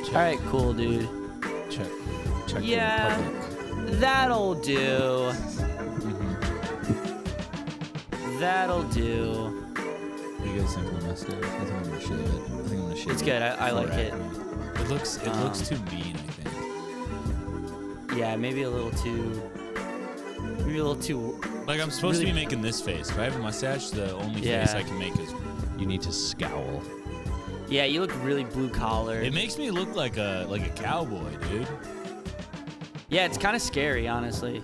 Check. All right, cool, dude. Check. Yeah, the Republic. that'll do. Mm-hmm. That'll do. What do you guys think of the mustache? I think I'm gonna shave it. I think I'm gonna shave it. It's good. I like it. It looks too mean, I think. Yeah, maybe a little too. Like I'm supposed really to be making this face. If I have a mustache, the only face I can make is. You need to scowl. Yeah, you look really blue collar. It makes me look like a cowboy, dude. Yeah, it's kind of scary, honestly.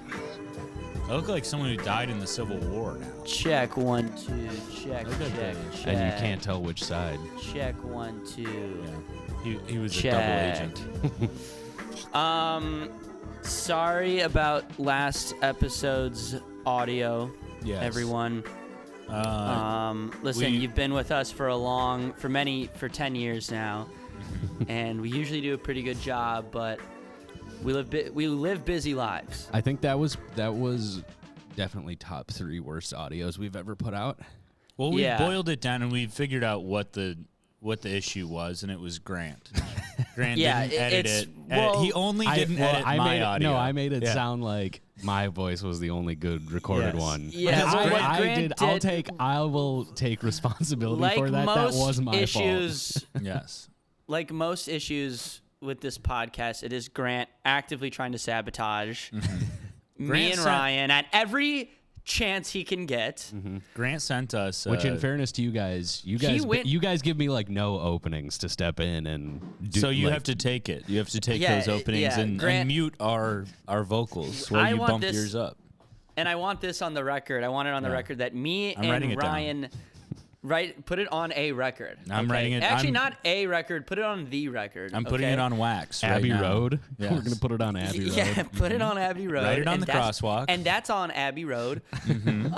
I look like someone who died in the Civil War now. Check 1, 2. Check. Look at Check. that. Check. And you can't tell which side. Check 1, 2. Yeah, he was Check. a double agent. Sorry about last episode's audio, Yes. everyone. Listen, you've been with us for 10 years now, and we usually do a pretty good job, but we live busy lives. I think that was definitely top 3 worst audios we've ever put out. Well, we boiled it down and we figured out what the issue was, and it was Grant. Grant didn't edit it. well, He only didn't edit my audio. No, I made it sound like my voice was the only good recorded one. Yeah, I, what I Grant did. I will take responsibility like for that. That was my issues, fault. Yes. Like most issues with this podcast, it is Grant actively trying to sabotage me and Ryan at every chance he can get. Grant sent us. Which, in fairness to you guys give me like no openings to step in and do. So you have to take it. You have to take those openings and mute our vocals while you bump yours up. And I want this on the record. I want it on the record that me and Ryan put it on a record. I'm writing it. Actually, not a record. Put it on the record. I'm putting it on wax. Abbey right now. Road. Yes. We're gonna put it on Abbey Road. Yeah, put it on Abbey Road. Write it on the crosswalk. And that's on Abbey Road. And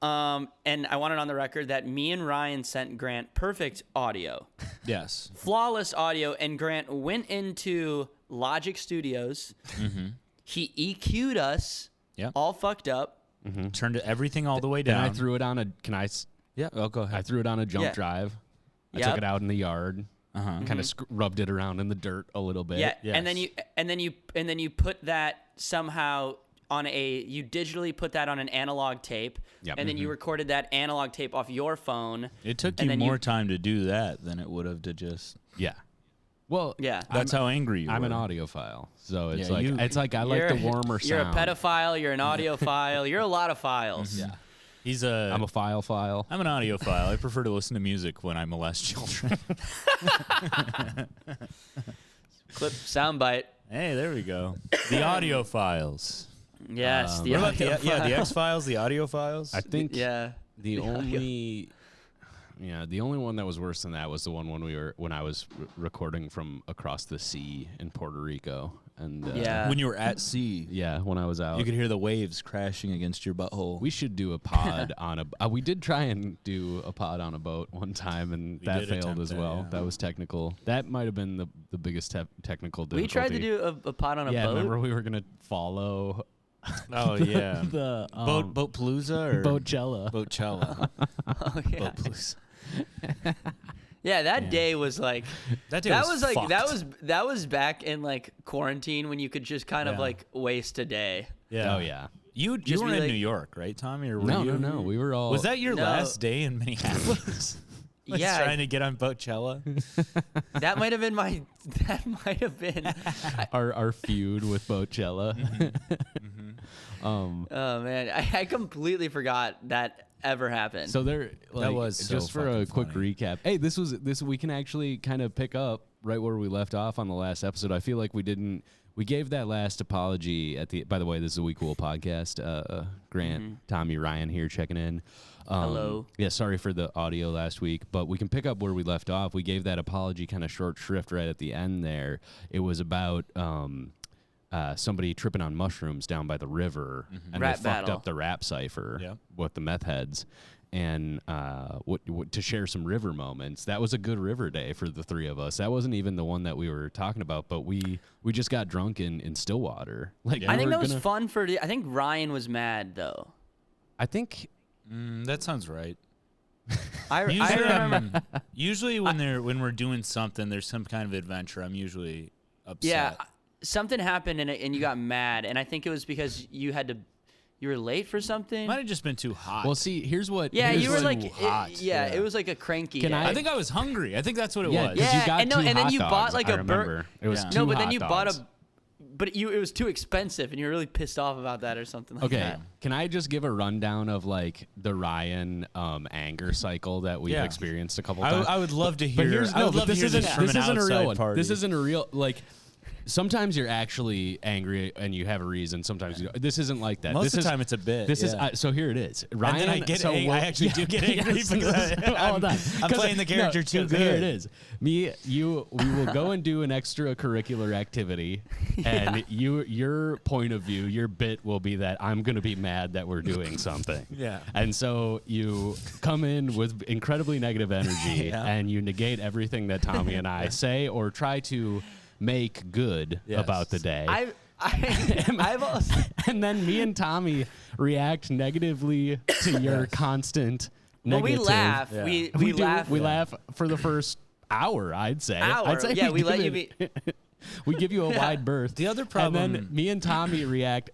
I want it on the record that me and Ryan sent Grant perfect audio. Yes. Flawless audio. And Grant went into Logic Studios. He EQ'd us. Yep. All fucked up. Turned everything all the way down. And I threw it on a. Yeah. Oh, go ahead. I threw it on a jump drive. I took it out in the yard. Kind of rubbed it around in the dirt a little bit. Yeah. Yes. And then you put that somehow on you digitally put that on an analog tape. Yep. And then you recorded that analog tape off your phone. It took you more time to do that than it would have to just. Yeah. Well, yeah. That's how angry you were. I'm an audiophile, so it's Yeah, I like the warmer sound. You're a pedophile. You're an audiophile. You're a lot of files. Yeah. I'm a file. I'm an audiophile. I prefer to listen to music when I molest children. Clip soundbite. Hey, there we go. The audiophiles. Yes. What about the X-Files, the audiophiles? I think the only one that was worse than that was the one when I was recording from across the sea in Puerto Rico. And when you were at sea. Yeah, when I was out. You could hear the waves crashing against your butthole. We should do a pod on a we did try and do a pod on a boat one time, and that failed as well. That was technical. That might have been the biggest technical difficulty. We tried to do a pod on a boat. Yeah, remember we were going to follow Oh yeah, the Boatpalooza or Boatcella. Oh yeah. Boatpalooza. Yeah, that day was like that was back in like quarantine when you could just kind of like waste a day. Yeah. Oh yeah. You were in New York, right, Tommy? Or were you? No. We were all. Was that your last day in Minneapolis? Yeah. Trying to get on Boatcella. That might have been our feud with Boatcella. Oh man, I completely forgot that ever happened. So there, that was just for a quick recap. Hey, this we can actually kind of pick up right where we left off on the last episode. I feel like we gave that last apology at the. By the way, this is a We Cool podcast. Grant, Tommy, Ryan here checking in. Hello. Yeah, sorry for the audio last week, but we can pick up where we left off. We gave that apology kind of short shrift right at the end there. It was about somebody tripping on mushrooms down by the river, and rap they battle. fucked up the rap cipher with the meth heads. And to share some river moments. That was a good river day for the three of us. That wasn't even the one that we were talking about, but we just got drunk in Stillwater. Like I think that was fun I think Ryan was mad though. I think that sounds right. I remember. Usually when we're doing something, there's some kind of adventure. I'm usually upset. Yeah, something happened and you got mad, and I think it was because you were late for something. Might have just been too hot. Well, see, here's what. Yeah, here's you were what- like, hot. it was like a cranky. day. I think I was hungry. I think that's what it was. 'cause Yeah, you got and two then hot you dogs, bought like I a remember. It was Yeah. two no, but hot then you dogs. it was too expensive, and you were really pissed off about that or something like Okay, that. can I just give a rundown of like the Ryan anger cycle that we've Yeah. experienced a couple times? I would love to hear. But here's I would love to hear this from an isn't a real outside one. party. This isn't a real like. Sometimes you're actually angry and you have a reason. Sometimes you don't. This isn't like that. Most this of is, the time it's a bit. This yeah. is so here it is. Ryan, and then I get so I actually do get angry yes, because all the time. I'm playing the character too good. Here it is. We will go and do an extracurricular activity, and your point of view, your bit will be that I'm going to be mad that we're doing something. Yeah. And so you come in with incredibly negative energy, Yeah. and you negate everything that Tommy and I say or try to make good Yes. about the day. I've also, And then me and Tommy react negatively to your constant well, we negative. laugh. Yeah. We do. laugh. We laugh for the first hour, I'd say. I'd say Yeah, we let give you it- be. We give you a wide berth. The other And problem- then me and Tommy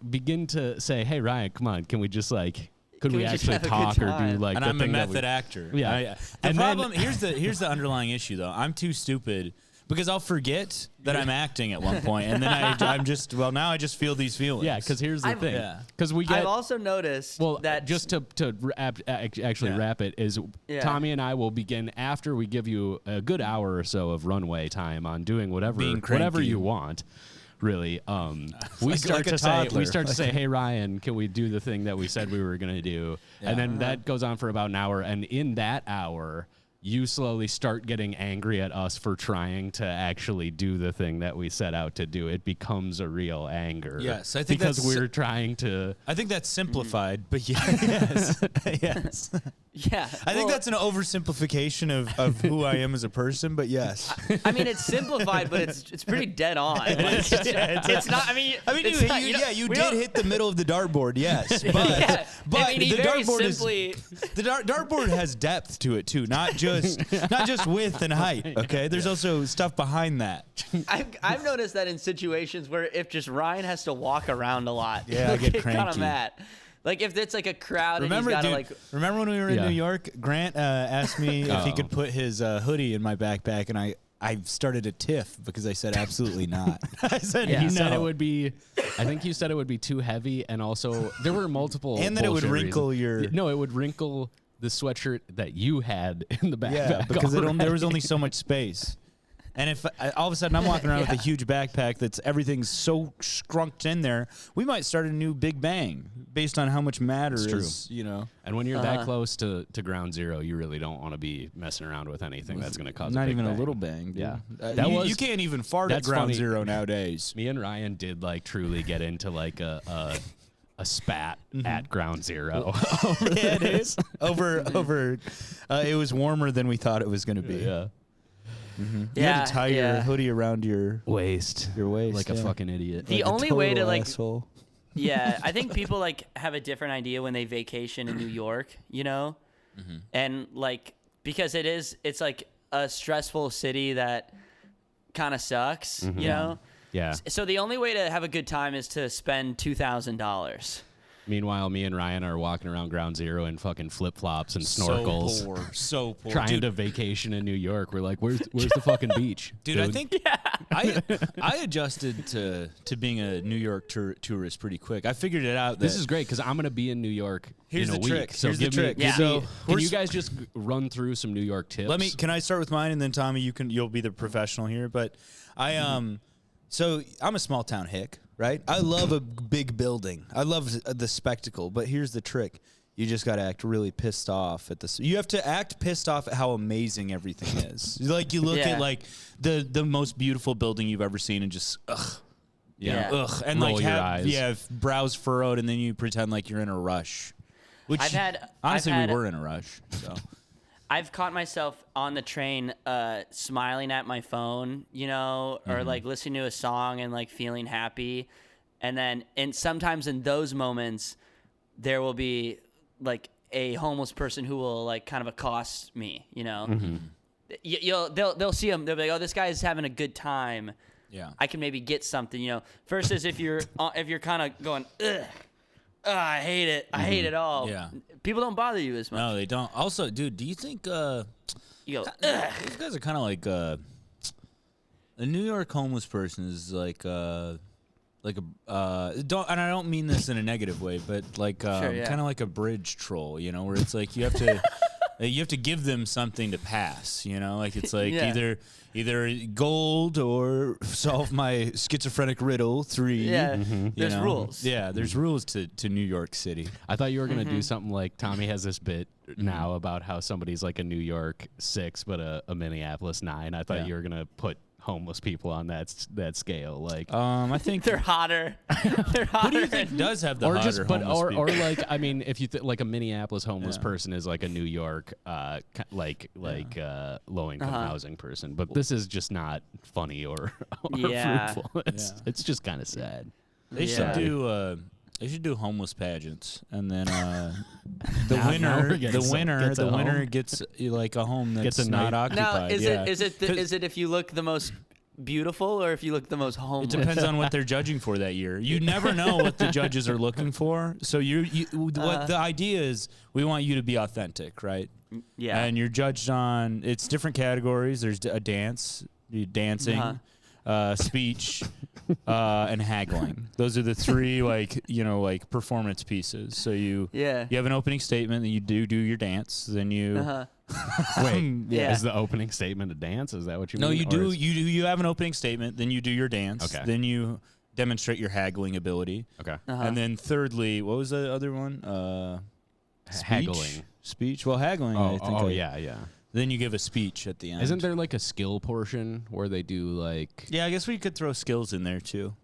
begin to say, "Hey Ryan, come on, can we just like could Can we we just actually have a good talk or do time?" like and the I'm a thing that method we, actor. Yeah. The And then- problem here's the underlying issue though. I'm too stupid because I'll forget that I'm acting at one point, and then I'm just now I just feel these feelings. Yeah, because here's the thing. Yeah. Because we get I've also noticed that just to actually Yeah. wrap it is Yeah. Tommy and I will begin after we give you a good hour or so of runway time on doing whatever Being cranky. you want. Really, we Like- start like a to say, toddler. "Hey Ryan, can we do the thing that we said we were going to do?" Yeah. And then that goes on for about an hour, and in that hour, you slowly start getting angry at us for trying to actually do the thing that we set out to do. It becomes a real anger. Yes, I think because that's- we're trying to. I think that's simplified, but yes, yes. yeah. I think that's an oversimplification of who I am as a person, but yes. I mean, it's simplified, but it's pretty dead on. Like, it's not. I mean, it's not, you we did don't- hit the middle of the dartboard, yes, but Yeah, but I mean, he the very dartboard simply. the dartboard has depth to it too, not just width and height. Okay, there's also stuff behind that. I've noticed that in situations where if just Ryan has to walk around a lot, Yeah, I he'll get kind of cranky. mad. Like if it's like a crowd Remember, and he's dude, got to like. remember when we were in Yeah. New York? Grant asked me if he Oh. could put his hoodie in my backpack, and I started a tiff because I said absolutely not. I said He no. said it would be. I think you said it would be too heavy, and also there were multiple. And that it would bullshit wrinkle reasons. your- No, it would wrinkle the sweatshirt that you had in the backpack. Yeah, because there was already. only so much space. And if all of a sudden I'm walking around with a huge backpack that's everything's so scrunked in there, we might start a new Big Bang based on how much matter is, you know. And when you're that close to ground zero, you really don't want to be messing around with anything that's going to cause Not a big even bang. a little bang. Dude. Yeah. You can't even fart at that's ground funny. zero nowadays. Me and Ryan did like truly get into like a spat at ground zero. Yeah, it is. Over it was warmer than we thought it was going to be. Yeah. You had to tie your hoodie around your Waist. waist. Like a fucking idiot. The Like a only way to total like. asshole. Yeah, I think people like have a different idea when they vacation in New York, you know, and like because it's like a stressful city that kind of sucks, you know. Yeah. So the only way to have a good time is to spend $2,000. Meanwhile, me and Ryan are walking around ground zero in fucking flip flops and snorkels. So poor. Trying Dude, to vacation in New York. We're like, where's the fucking beach? Dude, I think I adjusted to being a New York tourist pretty quick. I figured it out. This is great because I'm going to be in New York Here's in a the week. trick. So Here's the give trick. Me, Yeah. give me- So can we're you s- guys just run through some New York tips? Can I start with mine and then Tommy, you'll be the professional here. But so I'm a small town hick, right? I love a big building. I love the spectacle. But here's the trick: you just got to act really pissed off at this. You have to act pissed off at how amazing everything is. Like you look Yeah. at like the most beautiful building you've ever seen and just ugh. Yeah. Ugh, and Roll like your have eyes. brows furrowed, and then you pretend like you're in a rush. Which honestly, we were in a rush. So I've caught myself on the train smiling at my phone, you know, or like listening to a song and like feeling happy. And then sometimes in those moments there will be like a homeless person who will like kind of accost me, you know. Mm-hmm. They'll see him. They'll be like, oh, this guy is having a good time. Yeah. I can maybe get something, you know. Versus if you're kind of going, ugh, I hate it. I hate it all. Yeah. People don't bother you as much. No, they don't. Also, dude, do you think You go, ugh. these guys are kind of like a New York homeless person is like a don't, and I don't mean this in a negative way, but like Sure, yeah. kind of like a bridge troll, you know, where it's like you have to give them something to pass, you know, like it's like Yeah. either gold or solve my schizophrenic riddle 3. Yeah, you there's know? rules. Yeah, there's rules to New York City. I thought you were gonna do something like Tommy has this bit now about how somebody's like a New York 6 but a Minneapolis 9. I thought Yeah. you were gonna put homeless people on that scale, like I think They're hotter. They're hotter. who do you think does have the or hotter just but homeless or people? like I mean if you like a Minneapolis homeless Yeah. person is like a New York low income Uh-huh. housing person, but this is just not funny or Yeah. fruitful. It's just kind of sad. They Yeah. should do homeless pageants, and then the Now winner, we're getting the winner home. gets like a home that's Gets a not night. occupied. Now, yeah. is it if you look the most beautiful or if you look the most It homeless? depends on what they're judging for that year. You never know what the judges are looking for. So what the idea is, we want you to be authentic, right? Yeah. And you're judged on it's different categories. There's a dance, dancing, speech, and haggling. Those are the 3 like performance pieces. So you have an opening statement, then you do your dance, then you Wait, Yeah. is the opening statement a dance? Is that what you no, mean? you Or do is- you have an opening statement, then you do your dance, Okay. then you demonstrate your haggling ability, Okay. and then thirdly, what was the other one? Haggling. Speech. Well, haggling. I think Yeah. Then you give a speech at the end. Isn't there like a skill portion where they do like Yeah, I guess we could throw skills in there too.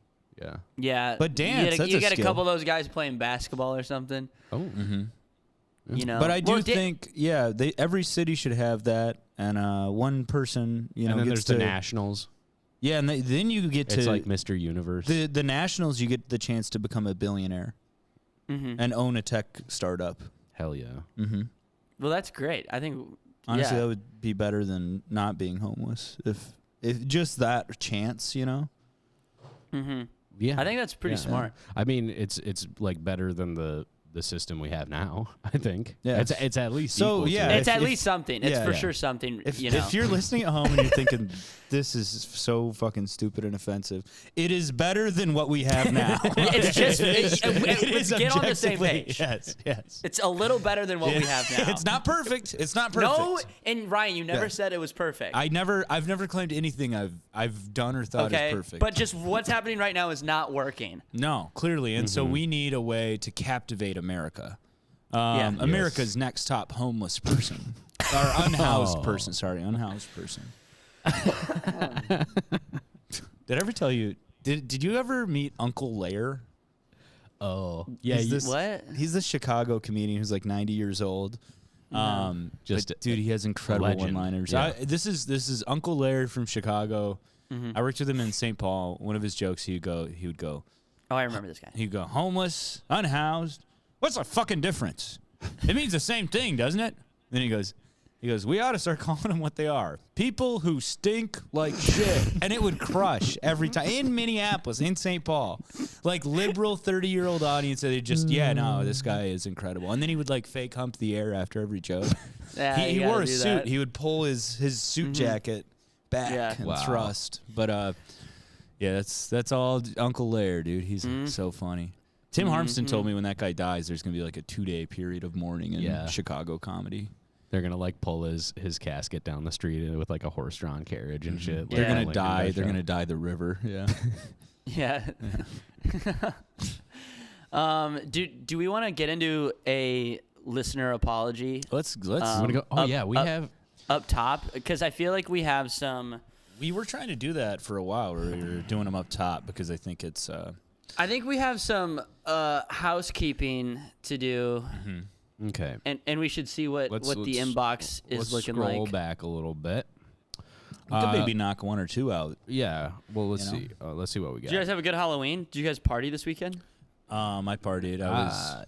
yeah? Yeah. But dance, that's you a get a skill. couple of those guys playing basketball or something. Oh, You know. But I do Well, think, every city should have that, and one person, and then gets there's the to nationals. Yeah, and then you get It's to like Mr. Universe. the nationals. You get the chance to become a billionaire and own a tech startup. Hell yeah. Well, that's great. I think. Honestly, yeah. that would be better than not being homeless. If just that chance, Yeah. I think that's pretty smart. I mean, it's like better than the system we have now. I think. Yeah. It's at least So, equal to yeah, it. It's at least something. It's yeah. for Yeah. sure something. If you know. if you're listening at home and you're thinking this is so fucking stupid and offensive, it is better than what we have now. It's just It let's is get on the same objectively- page. Yes. It's a little better than what we have now. It's not perfect. It's not perfect. No, and Ryan, you never Yeah. said it was perfect. I've never claimed anything I've done or thought okay, is perfect. but just what's happening right now is not working. no, clearly, and so we need a way to captivate America. Yeah. America's next top homeless person or unhoused person. Sorry, unhoused person. Did I ever tell you? Did you ever meet Uncle Lair? Oh, Yeah, What? He's this Chicago comedian who's like 90 years old. Just But, dude, he has incredible legend. one-liners. Yeah. This is Uncle Larry from Chicago. I worked with him in St. Paul. One of his jokes, he would go, Oh, I remember this guy. he'd go, homeless, unhoused. What's the fucking difference? It means the same thing, doesn't it? Then he goes, we ought to start calling them what they are. People who stink like shit. And it would crush every time. In Minneapolis, in St. Paul. Like liberal 30-year-old audience, they just, no, this guy is incredible. And then he would like fake hump the air after every joke. Yeah, he you wore gotta a do suit. that. He would pull his suit jacket back Yeah. and Wow. thrust. But yeah, that's all Uncle Lair, dude. He's so funny. Tim Harmston told me when that guy dies, there's gonna be like a 2-day period of mourning in Chicago comedy. they're gonna like pull his casket down the street with like a horse-drawn carriage and shit. They're Yeah. gonna like, die. in They're that gonna die the river. Yeah. Yeah. Do we want to get into a listener apology let's. show. I'm gonna go. Oh yeah, we have. up top? Because I feel like we have some. We were trying to do that for a while. We were doing them up top because I think it's. I think we have some housekeeping to do, Okay. and we should see what the inbox is let's looking scroll like. back a little bit. We could maybe knock one or two out. Yeah. Well, let's You know? see. Let's see what we got. Did you guys have a good Halloween? Did you guys party this weekend? I partied. I was.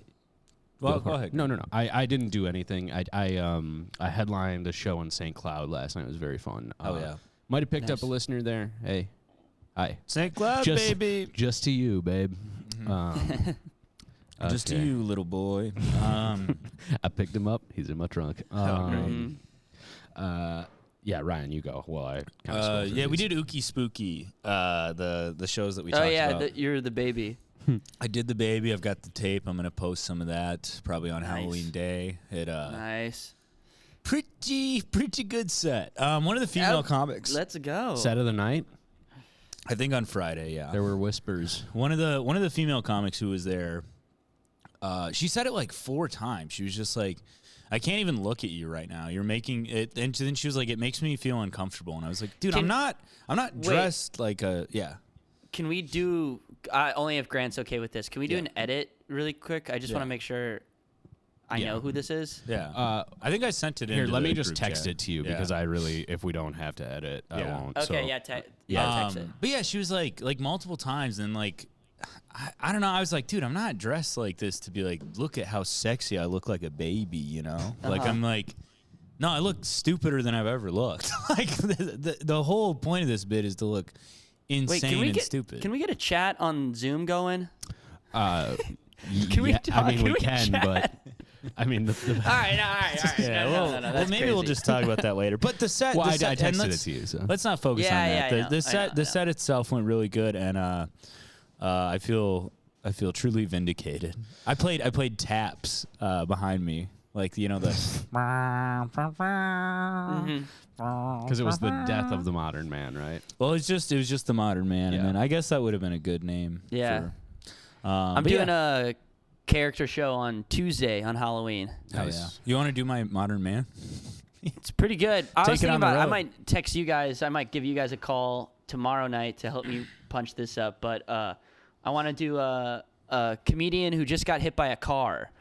Well, go ahead. No. I didn't do anything. I headlined a show on St. Cloud last night. It was very fun. Oh, yeah. Might have picked Nice. up a listener there. Hey. Hi. St. Cloud, Just- baby. Just to you, babe. Just to okay. you, little boy. I picked him up. He's in my trunk. Mhm. Yeah, Ryan, you go. Well, I kind of Yeah, we did Ookie Spooky, the shows that we talked Oh yeah, about. you're the baby. I did the baby. I've got the tape. I'm gonna post some of that probably on Nice. Halloween Day. It Nice. pretty good set. One of the female comics. Let's go. set of the night. I think on Friday. Yeah. There were whispers. One of the female comics who was there. She said it like 4 times. She was just like, I can't even look at you right now. You're making it. And then she was like, it makes me feel uncomfortable. And I was like, dude, I'm not dressed like a, yeah. Can we do? Only if Grant's okay with this. Can we do an edit really quick? I just want to make sure I know who this is. Yeah. I think I sent it in. Here, let me the just group text chat. it to you Yeah. because I really, if we don't have to edit, I Yeah. won't. Okay. so. Yeah. Text it. But yeah, she was like multiple times, and like, I don't know. I was like, dude, I'm not dressed like this to be like, look at how sexy I look like a baby, you know? Like, I'm like, no, I look stupider than I've ever looked. Like, the whole point of this bit is to look insane Wait, can we and get stupid. Can we get a chat on Zoom going? Can we yeah, talk? I mean, Can we we can, chat? but I mean, the All right. Yeah, well, That's maybe we'll crazy. just talk about that later. But the set, well, the I set and texted it to you. So. let's not focus Yeah, on that. yeah, I know, The set, I the know. set itself went really good, and I feel truly vindicated. I played taps behind me, like you know the. Because it was the death of the modern man, right? Well, it was just the modern man, Yeah. and then I guess that would have been a good name. Yeah. I'm but doing yeah. a character show on Tuesday on Halloween. Oh, Nice. yeah. You want to do my modern man? It's pretty good. I Take was it thinking on the about I road. might text you guys. I might give you guys a call tomorrow night to help me punch this up. But I want to do a comedian who just got hit by a car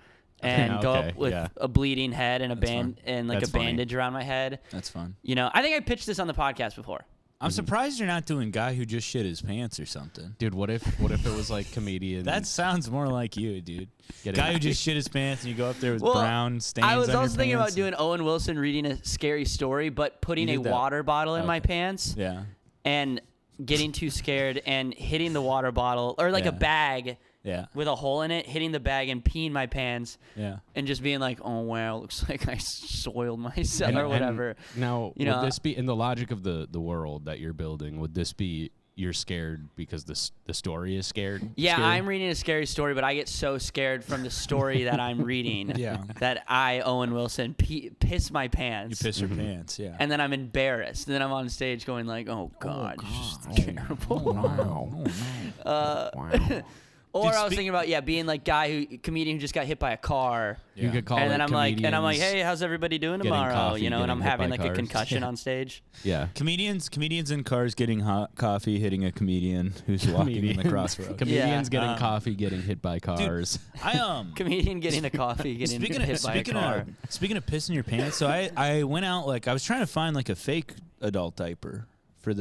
and go Okay, up with yeah. a bleeding head and a That's band fun. and like That's a funny. bandage around my head. That's fun. You know, I think I pitched this on the podcast before. I'm surprised you're not doing guy who just shit his pants or something. Dude, what if it was like comedian? That sounds more like you, dude. Getting- Guy who just shit his pants and you go up there with Well, brown stains. I was on your also thinking about pants. doing Owen Wilson reading a scary story, but putting You a did that. water bottle in my Okay. pants Yeah. and getting too scared and hitting the water bottle or like Yeah. a bag Yeah. with a hole in it, hitting the bag and peeing my pants Yeah. and just being like, oh, wow, looks like I soiled myself or And whatever. now, You would know, this be in the logic of the world that you're building? Would this be you're scared because the story is scared? Yeah, scary? I'm reading a scary story, but I get so scared from the story that I'm reading Yeah. that I, Owen Wilson, piss my You pants. piss your pants. Yeah. And then I'm embarrassed. And then I'm on stage going like, oh, God, this is terrible. Wow. Or Dude, I was thinking about being like comedian who just got hit by a car. You could call And it then I'm like, comedians hey, how's everybody doing getting tomorrow? coffee, You know, and I'm getting hit having by like a cars. concussion on stage. Yeah. Comedians in cars getting hot coffee, hitting a comedian who's walking in the crossroads. Comedians getting Um, coffee, getting hit by cars. I Comedian getting a coffee, getting hit by a car. Speaking of pissing your pants, so I went out like I was trying to find like a fake adult diaper for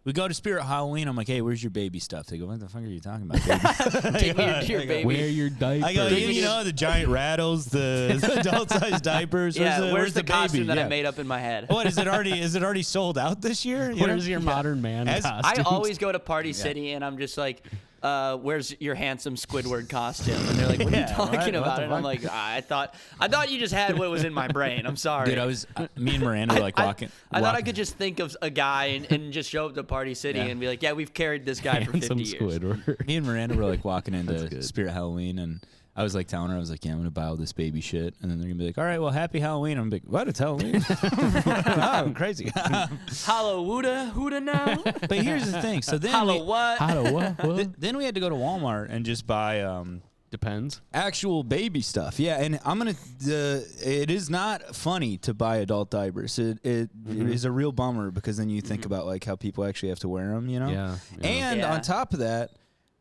we go to Spirit Halloween. I'm like, hey, where's your baby stuff? They go, what the fuck are you talking about, baby? Take me to your baby. Wear your diaper. I go, you know, the giant rattles, the adult-sized diapers. Yeah, where's the baby? costume that Yeah. I made up in my head? What is it already sold out this year? You know? Where's your modern man As- costume? I always go to Party City and I'm just like, where's your handsome Squidward costume? And they're like, what are you Yeah, talking what about? the And I'm fuck? like, I thought you just had what was in my brain. I'm sorry. Dude, I was me and Miranda were like walking. I thought I walking- could just think of a guy and just show up to Party City and be like, yeah, we've carried this guy for 50 Handsome years. Squidward. Me and Miranda were like walking into good. Spirit Halloween, and I was like telling her, I was like, yeah, I'm gonna buy all this baby shit, and then they're gonna be like, all right, well, happy Halloween. I'm like, what? It's Halloween? I'm crazy. Hollow Huda now? But here's the thing. So then Hollow what? How to what? then we had to go to Walmart and just buy Depends. actual baby stuff. Yeah, and I'm gonna. It is not funny to buy adult diapers. It is a real bummer because then you think about like how people actually have to wear them. You know. Yeah. And Yeah. on top of that,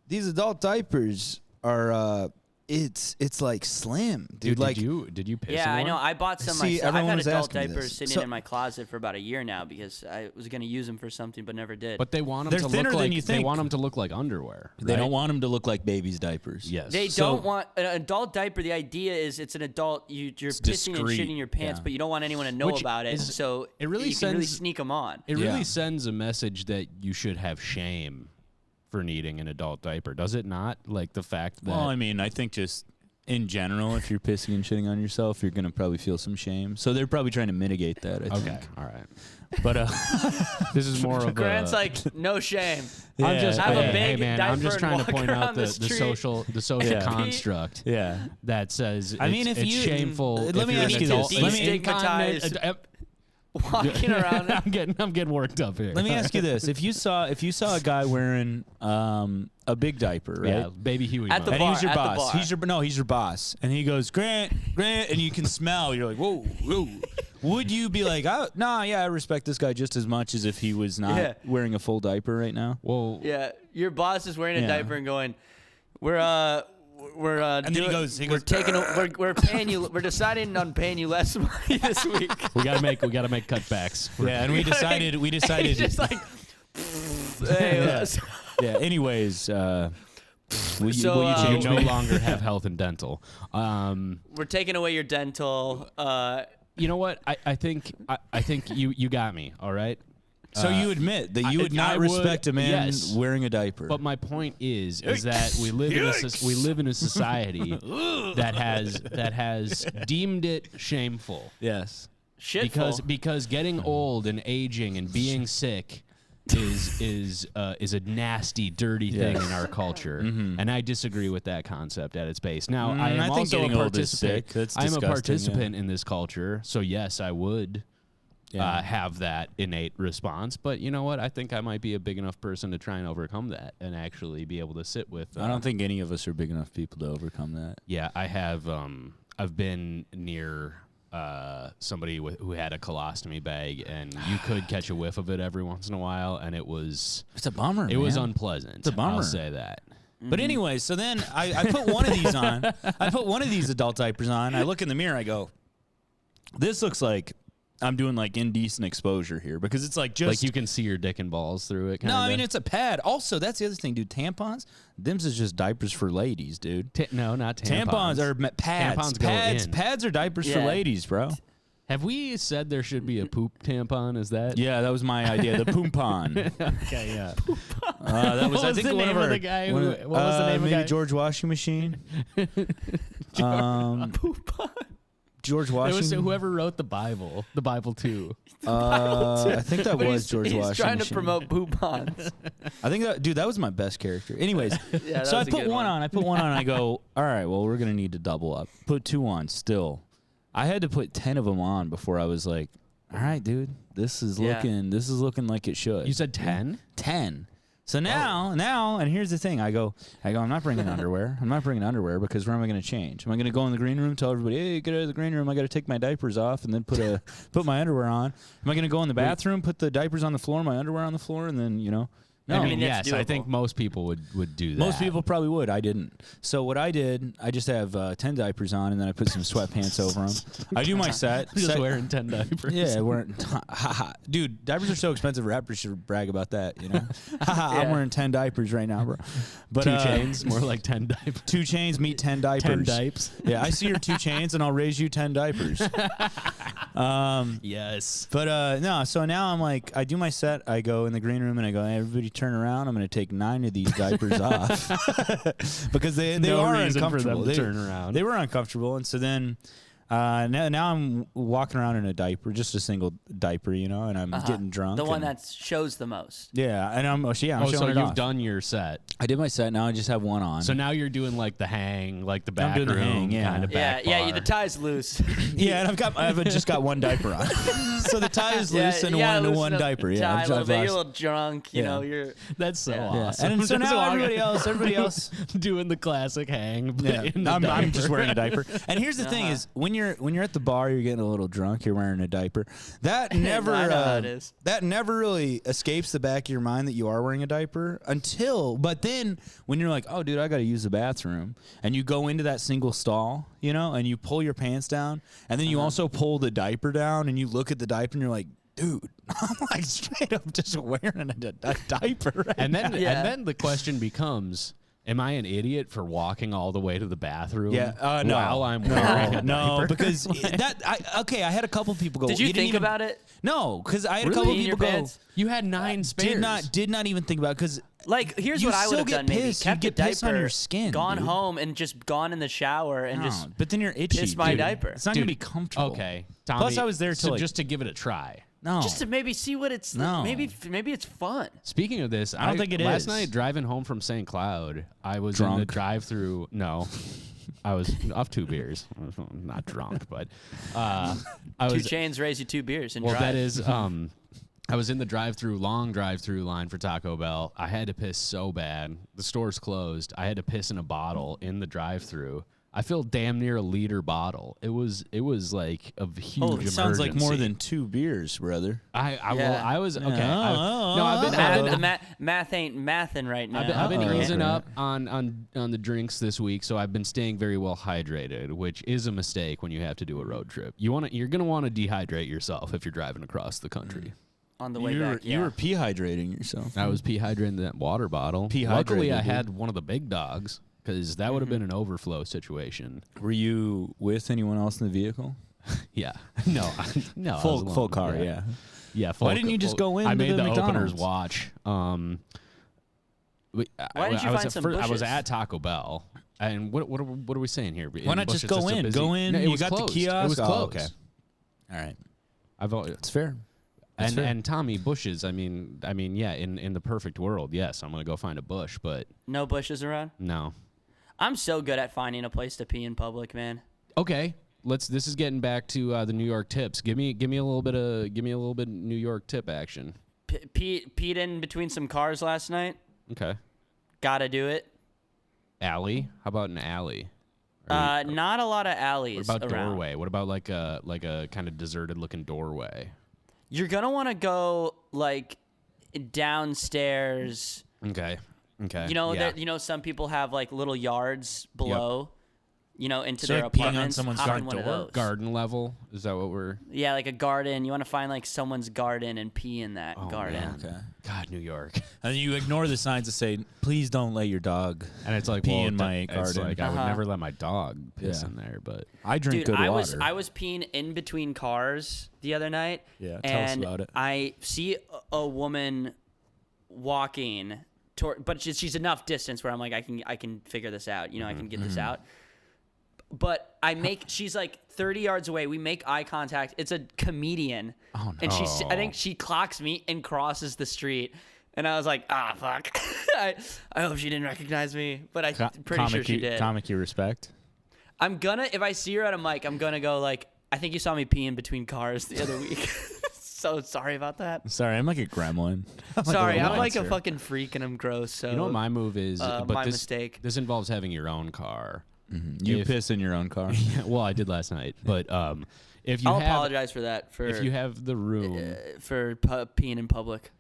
these adult diapers are it's like slim, dude. Like, did you piss? Yeah, in I know. one? I bought some See, myself. I've everyone had was adult asking me diapers this. sitting So- in my closet for about a year now because I was going to use them for something but never did. But they want them They're to thinner look than like you they think. want them to look like underwear. they right? don't want them to look like babies' diapers. Yes. They So- don't want an adult diaper. The idea is it's an adult. You're pissing and discreet, shitting your pants, yeah. but you don't want anyone to know Which about it. is- So it really you can really sends- sneak them on. It Yeah. really sends a message that you should have shame for needing an adult diaper, does it not? Like the fact that Well, I mean, I think just in general, if you're pissing and shitting on yourself, you're gonna probably feel some shame. So they're probably trying to mitigate that. I okay, think. all right. But This is more of Grant's a. like, no shame. I'm just, I have a hey, big man, I'm diaper just and trying to walk point out around the the street. social Yeah. construct yeah. that says I mean, it's if you- shameful. let if me you're ask an you adult- this. Let me- Destigmatize walking around. I'm getting worked up here. Let me ask you this: if you saw a guy wearing a big diaper, right? Yeah, baby Huey. At the mode. And he's your bar, at the boss. bar. He's your boss. And he goes, Grant, and you can smell. You're like, whoa, whoa. Would you be like, oh, nah, yeah, I respect this guy just as much as if he was not Yeah. wearing a full diaper right now? Well, Yeah, your boss is wearing a Yeah. diaper and going, we're And then he doing- goes, we're paying you. We're deciding on paying you less money this week. we gotta make cutbacks. Yeah, and we decided. He's just like, hey, Yeah. Yeah. Anyways, will you So, You change no me? longer have health and dental. we're taking away your dental. You know what? I think you got me. All right. So you admit that you would I not would- respect a man yes. wearing a diaper. But my point is that we live in a society that has deemed it shameful yes. Shitful. because getting old and aging and being sick is a nasty, dirty thing Yes. in our culture, and I disagree with that concept at its base. Now, I am I think also getting a old is participant. sick. That's I'm a disgusting, participant in this culture, so yes, I would. Yeah. Have that innate response, but you know what? I think I might be a big enough person to try and overcome that, and actually be able to sit with. I don't think any of us are big enough people to overcome that. Yeah, I have. I've been near somebody who had a colostomy bag, and you could catch a whiff of it every once in a while, and it was It's a bummer. it was man. unpleasant. It's a bummer. I'll say that. But anyway, so then I put one of these on. I put one of these adult diapers on. I look in the mirror. I go, this looks like I'm doing like indecent exposure here because it's like just Like you can see your dick and balls through it. No, Kinda. I mean it's a pad. Also, that's the other thing, dude. Tampons, them's is just diapers for ladies, dude. No, not tampons. Tampons are pads. Tampons go in. Pads are diapers for Yeah. ladies, bro. Have we said there should be a poop tampon? Is that? Yeah, that was my idea. The poopon. Okay, yeah. That was, What I was think the one name of of our. the guy one who- of- what was the name of the maybe guy? George Washing Machine. George It was Washington. whoever wrote the Bible too. I think that But was George he's Washington. trying to promote poupons. I think that, dude, that was my best character. Anyways, Yeah, that so I was a put good one on. I put one on. And I go, all right, well, we're gonna need to double up. Put two on. Still, I had to put 10 of them on before I was like, all right, dude, this is Yeah. looking like it should. You said 10? 10. So now, and here's the thing. I go, I'm not bringing underwear. I'm not bringing underwear because where am I going to change? Am I going to go in the green room, tell everybody, hey, get out of the green room. I got to take my diapers off and then put my underwear on. Am I going to go in the bathroom, put the diapers on the floor, my underwear on the floor, and then, No, I mean, that's yes, I doable. think most people would do that. most people probably would. I didn't. So what I did, I just have 10 diapers on, and then I put some sweatpants over them. I do my set. just set- wearing 10 diapers. Yeah, wearing. Dude, diapers are so expensive. Rappers should brag about that. I'm Yeah. wearing 10 diapers right now, bro. But 2 chains, more like 10 diapers. 2 chains meet 10 diapers. 10 dipes. Yeah, I see your 2 chains, and I'll raise you 10 diapers. Yes. But no, so now I'm like, I do my set. I go in the green room and I go, hey, everybody turn around. I'm going to take 9 of these diapers off because they No are reason for them uncomfortable. to They turn around. They were uncomfortable, and so then now I'm walking around in a diaper, just a single diaper, and I'm getting drunk. The one and- that shows the most. yeah, and I'm showing so it you've off. done your set. I did my set. Now I just have one on. So now you're doing like the hang, like the back doing the room hang, yeah. kind of back bar. The tie's loose. yeah, and I've just got one diaper on. So the tie is loose and one diaper. Yeah, tie a little I've bit. You're a lost- little drunk. You Yeah. know, you're. That's so Yeah. awesome. And so Just now walking- everybody else. doing the classic hang. but Yeah, in the I'm just diaper. wearing a diaper. And here's the thing: is when you're at the bar, you're getting a little drunk, you're wearing a diaper. That never I know how it is. That never really escapes the back of your mind that you are wearing a diaper but then when you're like, oh dude, I got to use the bathroom, and you go into that single stall, you know, and you pull your pants down, and then you also pull the diaper down, and you look at the diaper and you're like, dude, I'm like straight up just wearing a diaper right and then now. and then the question becomes, am I an idiot for walking all the way to the bathroom? Yeah, no, while I'm wearing a no, diaper? because I had a couple people go. Did you think about it? No, because I had a Really? couple Peeing in your people go. pants? You had 9 spares. Did not even think about it because Like, here's You what I would still have get done. Maybe pissed. kept You the get piss diaper, on your skin, gone dude. home, and just gone in the shower and just. but then you're itchy. piss my dude. diaper. It's not Dude, gonna be comfortable. Okay, Tommy, Plus, I was there so till just to give it a try. no. Just to maybe see what it's. No. Maybe it's fun. Speaking of this, I don't think it last is. night driving home from St. Cloud, I was in the Drunk. drive-through. No, I was off 2 beers. I was not drunk, but I 2 was. chains raise you 2 beers and Well, drive. that is. I was in the long drive-through line for Taco Bell. I had to piss so bad. The store's closed. I had to piss in a bottle in the drive-through. I filled damn near a liter bottle. It was like a huge Oh, it emergency. sounds like more than 2 beers, brother. I was okay. No, I've been math ain't mathin' right now. I've been Uh-oh. easing up on the drinks this week, so I've been staying very well hydrated, which is a mistake when you have to do a road trip. You're gonna want to dehydrate yourself if you're driving across the country. On the way back, You were pee hydrating yourself. I was pee hydrating that water bottle. Pee Luckily, hydrated, I dude. had one of the big dogs because that would have been an overflow situation. Were you with anyone else in the vehicle? Yeah, no, I was Full alone. car, yeah. Yeah. Why didn't you just go I into made the the opener's McDonald's? watch. Why didn't you I was find some I was bushes? at Taco Bell, and what are we saying here? Why not just go in? Go in. No, it you was got closed. the kiosk. It was Oh, closed. okay. All right. It's fair. That's fair. and Tommy, bushes. I mean, yeah. In the perfect world, yes, I'm gonna go find a bush, but No bushes around. no. I'm so good at finding a place to pee in public, man. Okay, this is getting back to the New York tips. Give me a little bit of New York tip action. Peed in between some cars last night. Okay. Gotta do it. Alley? How about an alley? Not a lot of What alleys about around. doorway? What about like a kind of deserted looking doorway? You're gonna want to go like downstairs. Okay. You know, yeah. some people have like little yards below. You know, into their Start peeing on apartments. someone's Hop in front one of door? those. Garden level? Is that what we're? Yeah, like a garden. You want to find like someone's garden and pee in that Oh, garden. man. Okay. God, New York. And you ignore the signs that say, "Please don't let your dog." And it's like Pee well, in my it's garden. Like, I would Uh-huh. never let my dog piss Yeah. in there, but I drink Dude, good I water. was peeing in between cars the other night. Yeah, tell us and about it. I see a woman walking toward, but she's enough distance where I'm like, I can figure this out. You know, I can get this out. But she's like 30 yards away. We make eye contact. It's a comedian. Oh, no. And I think she clocks me and crosses the street. And I was like, fuck. I hope she didn't recognize me, but I'm pretty sure she did. Comic you respect. If I see her at a mic, I'm gonna go like, I think you saw me peeing between cars the other week. So sorry about that. Sorry, I'm like a gremlin. Sorry, I'm like a monster. fucking freak and I'm gross. So you know what my move is? But my this, mistake. This involves having your own car. You If- piss in your own car. Yeah, well, I did last night, but if you I'll have apologize for that. if you have the room, For peeing in public.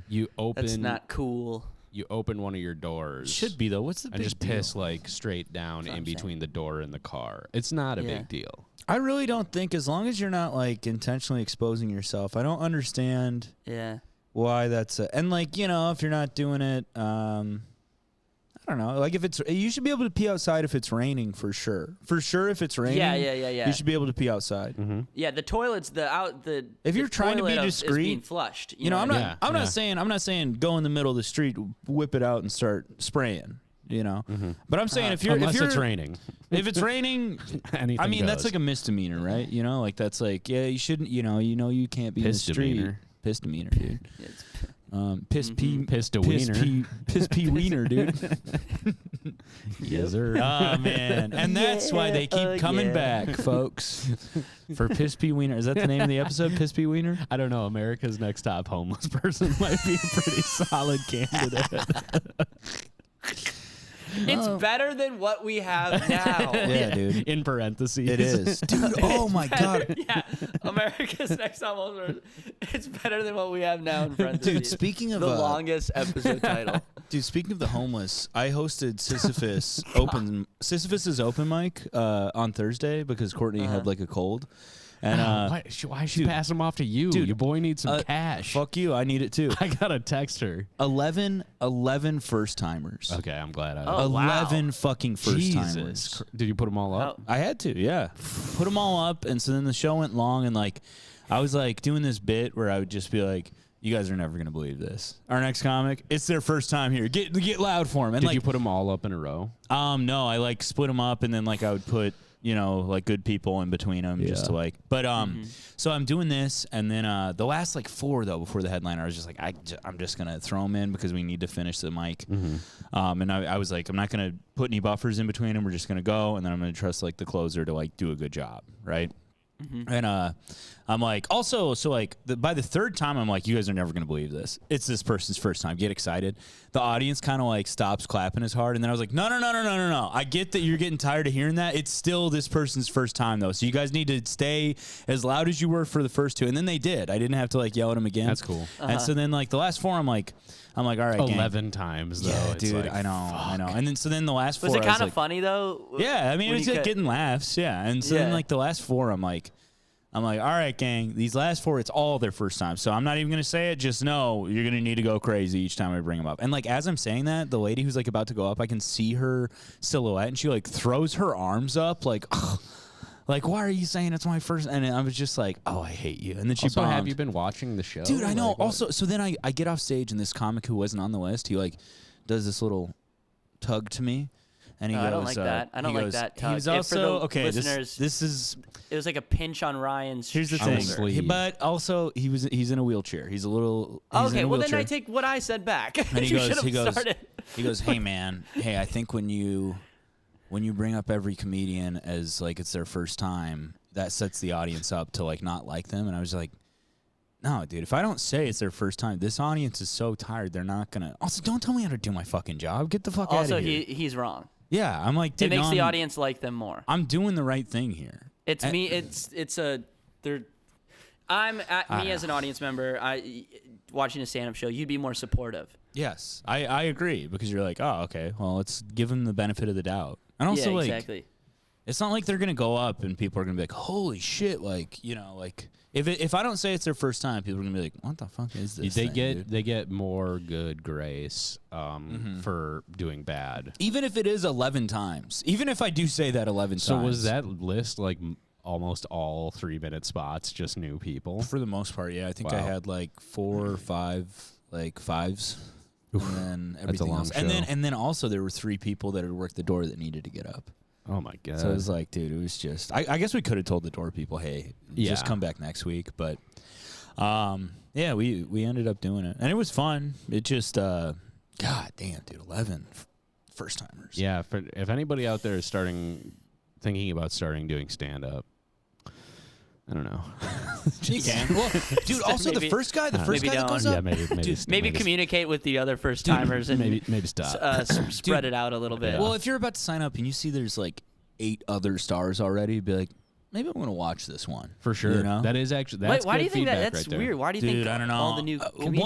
you open That's not cool. you open one of your doors. Should be though. What's the and big just deal? piss like straight down in between the door and the car. It's not a Yeah. big deal. I really don't think, as long as you're not like intentionally exposing yourself, I don't understand Yeah. why that's and like, you know, if you're not doing it, I don't know. Like if you should be able to pee outside if it's raining for sure. For sure, if it's raining, Yeah. you should be able to pee outside. Yeah, the toilets, If you're trying to be is discreet, being flushed. You know, I'm what not. I mean? I'm not saying go in the middle of the street, whip it out, and start spraying. You know, but I'm saying if Unless it's raining, if it's raining, anything I mean that's goes. like a misdemeanor, right? You know, like that's like you shouldn't. You know, you can't be in the street. Piss-demeanor. Piss demeanor, dude. It's- Piss pee, Pissed a piss wiener. pee, piss pee wiener, dude. Yes, sir. Oh man, and that's why they keep coming back, folks. For piss pee wiener, is that the name of the episode? Piss pee wiener. I don't know. America's Next Top Homeless Person might be a pretty solid candidate. It's better than what we have now. Yeah, dude. In parentheses. It is. Dude, oh my God. Yeah, America's Next Top Homeless. It's better than what we have now in parentheses. Dude, speaking of the longest episode title. Dude, speaking of the homeless, I hosted Sisyphus's open mic on Thursday because Courtney had like a cold. And why she pass them off to you? Dude, Your boy needs some cash. Fuck you, I need it too. I gotta text her. 11 first timers. Okay, I'm glad. 11 fucking first timers. Jesus. Did you put them all up? I had to, yeah. Put them all up, and so then the show went long, and like, I was like doing this bit where I would just be like, "You guys are never gonna believe this. Our next comic, it's their first time here. Get loud for them." And Did you put them all up in a row? No, I like split them up, and then like I would put, you know, like good people in between them just to like. But so I'm doing this, and then the last like 4 though before the headliner, I was just like, I'm just gonna throw them in because we need to finish the mic. And I was like, I'm not gonna put any buffers in between them. We're just gonna go, and then I'm gonna trust like the closer to like do a good job, right? And I'm like, also, so like by the 3rd time, I'm like, you guys are never gonna believe this. It's this person's first time. Get excited. The audience kind of like stops clapping as hard, and then I was like, no. I get that you're getting tired of hearing that. It's still this person's first time though, so you guys need to stay as loud as you were for the first 2, and then they did. I didn't have to like yell at them again. That's cool. And so then like the last 4, I'm like, all right, 11 gang. times though. Yeah, It's dude, like, I know. And then the last 4, Was it I kind of like, funny though? yeah, I mean, it's like getting laughs, yeah. And so then like the last 4, I'm like, all right, gang, these last 4, it's all their first time. So I'm not even going to say it. Just know you're going to need to go crazy each time I bring them up. And like, as I'm saying that, the lady who's like about to go up, I can see her silhouette, and she like throws her arms up like, ugh. Like, why are you saying it's my first? And I was just like, oh, I hate you. And then she Also, bombed. have you been watching the show? Dude, I know. Like, what? Also, so then I get off stage, and this comic who wasn't on the list, he like does this little tug to me. And he goes, I don't like that. I don't like that tug. He was If for also, the okay, listeners, this is... It was like a pinch on Ryan's Here's the shoulder. thing. But also, he's in a wheelchair. He's a little... Okay, well then I take what I said back. And you should have started. He goes, hey, man. Hey, I think when you bring up every comedian as, like, it's their first time, that sets the audience up to, like, not like them. And I was like, no, dude, if I don't say it's their first time, this audience is so tired, they're not going to... Also, don't tell me how to do my fucking job. Get the fuck out of here. Also, he's wrong. Yeah, I'm like, dude, it makes the audience like them more. I'm doing the right thing here. It's me. Me as an audience member. Watching a stand-up show, you'd be more supportive. Yes, I agree because you're like, oh, okay, well, let's give them the benefit of the doubt. And also, like, exactly. It's not like they're gonna go up and people are gonna be like, holy shit, like, you know, like if I don't say it's their first time, people are gonna be like, what the fuck is this? They get more good grace for doing bad. Even if it is 11 times, even if I do say that 11 times. So was that list like almost all 3-minute spots just new people? For the most part, yeah. I think I had like 4 or 5 like 5s. Oof, and then everything else. Show. And then also there were 3 people that had worked the door that needed to get up. Oh my god! So it was like, dude, it was just. I guess we could have told the door people, hey, just come back next week. But, yeah, we ended up doing it, and it was fun. It just, god damn, dude, 11 first timers. Yeah, if anybody out there is thinking about doing stand up, I don't know. You can. Well, dude, also the first guy that goes up. Yeah, maybe communicate with the other first timers and maybe stop. Spread it out a little bit. Well, if you're about to sign up and you see there's like 8 other stars already, be like, maybe I'm going to watch this one. For sure. You know? That is actually that's why do you think feedback that's right weird? Why do you think I don't know. all the new comedians?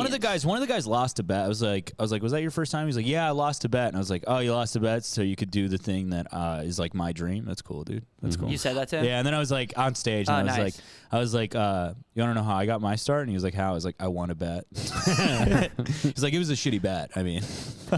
One of the guys lost a bet. I was like, was that your first time? He's like, yeah, I lost a bet. And I was like, oh, you lost a bet so you could do the thing that is like my dream. That's cool, dude. That's cool. You said that to him? Yeah, and then I was like on stage and I was like, you want to know how I got my start? And he was like, how? I was like, I won a bet. He's like, it was a shitty bet. I mean,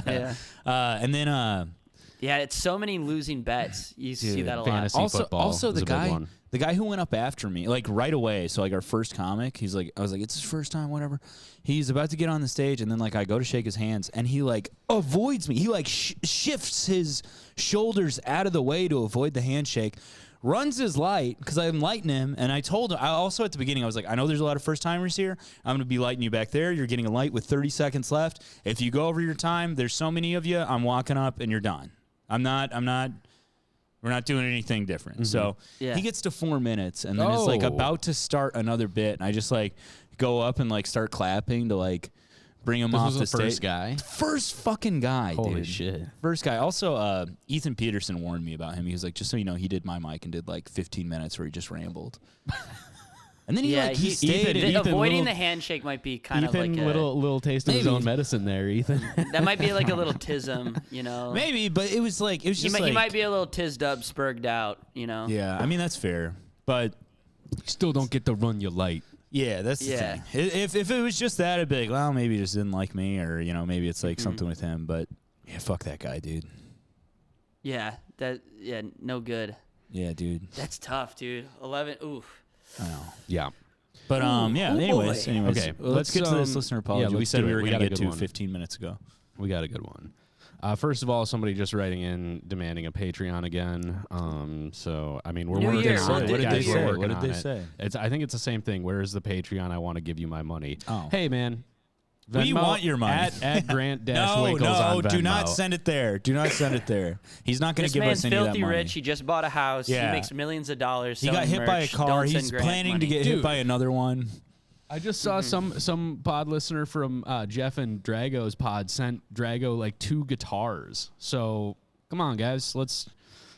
yeah. And then yeah, it's so many losing bets. You see that a lot. Fantasy football also is a big one. The guy who went up after me, like right away, so like our first comic, he's like, I was like, it's his first time, whatever. He's about to get on the stage, and then like I go to shake his hands, and he like avoids me. He like shifts his shoulders out of the way to avoid the handshake, runs his light, because I'm lighting him, and I told him, I also at the beginning, I was like, I know there's a lot of first timers here. I'm going to be lighting you back there. You're getting a light with 30 seconds left. If you go over your time, there's so many of you, I'm walking up, and you're done. We're not doing anything different. Mm-hmm. So he gets to 4 minutes, and then it's like about to start another bit, and I just like go up and like start clapping to like bring him This off was the the first stage. guy? First fucking guy, Holy dude. shit. First guy. Also, Ethan Peterson warned me about him. He was like, just so you know, he did my mic and did like 15 minutes where he just rambled. And then he stayed. Ethan, avoiding little- the handshake might be kind of Ethan, like a little taste of his Maybe. own medicine there, Ethan. that might be like a little tism, you know. Maybe, but it was just He like, might be a little tizzed up, spurged out, you know. Yeah, I mean that's fair, but Still don't get to run your light. yeah, that's the Yeah. thing. If it was just that, I'd be like, well, maybe he just didn't like me, or maybe it's like something with him. But yeah, fuck that guy, dude. Yeah, no good. Yeah, dude. That's tough, dude. 11. Oof. I know. Yeah. But yeah. Anyways, Okay, let's get to this listener apology. yeah, we let's said do we it. were We going to got a get good to one. 15 minutes ago. We got a good one. First of all, somebody just writing in demanding a Patreon again. So I mean, we're New working Year, on we'll it. do it Guys, this we're year. working What did on they it. say? I think it's the same thing. Where is the Patreon? I want to give you my money. Oh. Hey man, We Venmo want your money. at Grant Dash No, Winkles on do Venmo. not send it there. Do not send it there. He's not going This to give man's us any of that filthy money. rich. He just bought a house. Yeah. He makes millions of dollars. He got selling hit by a merch. car. Don't He's send Grant planning to money. get hit Dude. by another one. I just saw some pod listener from Jeff and Drago's pod sent Drago like 2 guitars. So come on, guys, let's.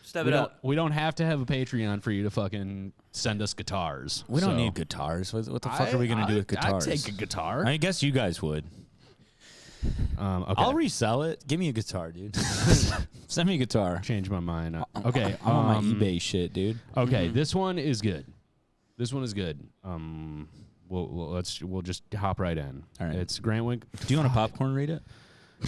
Step it up. We don't have to have a Patreon for you to fucking send us guitars. We don't So- need guitars. What the fuck are we going to do with guitars? I'd take a guitar. I guess you guys would. Okay. I'll resell it. Give me a guitar, dude. Send me a guitar. change my mind. Okay. I'm on my eBay shit, dude. Okay, this one is good. This one is good. We'll just hop right in. All right. It's Grant Wink. Do you want a popcorn read it?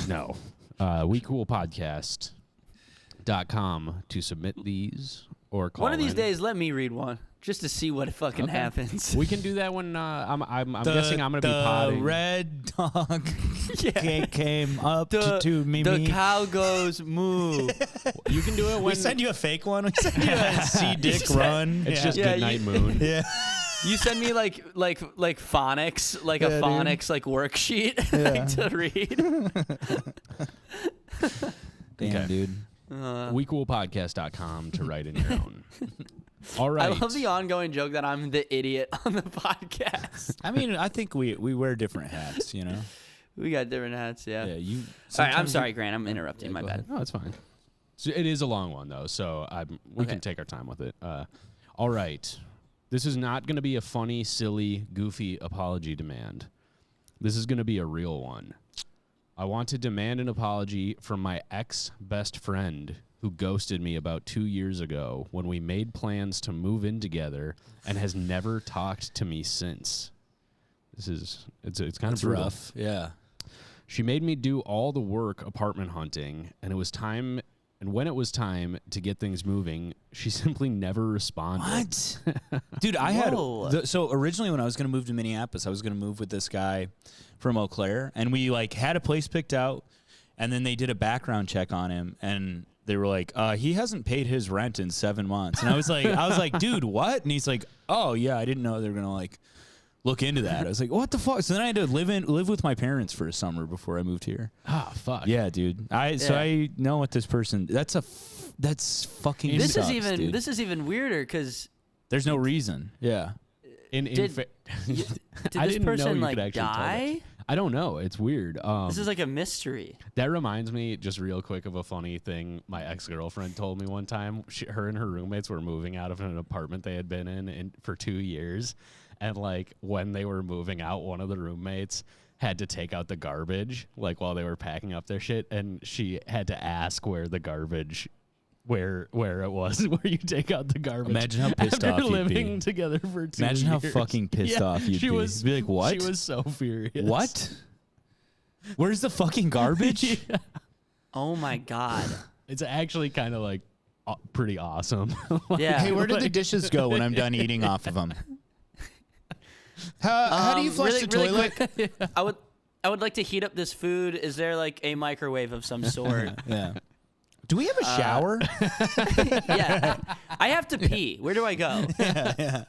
No. WeCoolPodcast.com to submit these or call One of these in. days, let me read one just to see what fucking happens. We can do that when I'm guessing I'm gonna be potting. The red dog Yeah. came up to me. The cow goes moo. You can do it We when send you a fake one. We send you a see dick run. it's Yeah. just Yeah, Good Night you- Moon. Yeah. You send me like phonics, like Yeah, a dude. phonics like worksheet like, to read. Damn, Okay. dude. WeCoolPodcast.com to write in your own. All right. I love the ongoing joke that I'm the idiot on the podcast. I mean, I think we wear different hats, you know? We got different hats, yeah. Yeah, you. All right, I'm sometimes sorry, Grant. I'm interrupting. My go bad. No, it's fine. So it is a long one though, so we Okay. can take our time with it. All right. This is not going to be a funny, silly, goofy apology demand. This is going to be a real one. I want to demand an apology from my ex-best friend who ghosted me about 2 years ago when we made plans to move in together and has never talked to me since. It's kind of brutal. rough. Yeah. She made me do all the work apartment hunting, and when it was time to get things moving, she simply never responded. What? Dude, I Whoa. had so originally when I was going to move to Minneapolis, I was going to move with this guy from Eau Claire, and we like had a place picked out, and then they did a background check on him, and they were like, he hasn't paid his rent in 7 months. And I was like, dude, what? And he's like, oh yeah, I didn't know they were going to like look into that. I was like, what the fuck? So then I had to live with my parents for a summer before I moved here. Ah, fuck. Yeah, dude. So I know what this person. That's fucking. This sucks, is even dude. this is even weirder because There's no reason. Yeah. did I this didn't know person you like could actually tell that. die? I don't know. It's weird. This is like a mystery. That reminds me, just real quick, of a funny thing my ex-girlfriend told me one time. Her and her roommates were moving out of an apartment they had been in for 2 years. And, like, when they were moving out, one of the roommates had to take out the garbage, like, while they were packing up their shit. And she had to ask where the garbage, where it was, where you take out the garbage. Imagine how pissed after off you'd living be. together for 2 Imagine how years. fucking pissed off you'd she be. Was, Be like, what? She was so furious. What? Where's the fucking garbage? Yeah. Oh my god. It's actually kind of like pretty awesome. Yeah. Hey, where did the Like- dishes go when I'm done eating off of them? How do you flush really, the toilet? Really quick, I would like to heat up this food. Is there like a microwave of some sort? Yeah. Do we have a shower? Yeah. I have to pee. Where do I go? Yeah.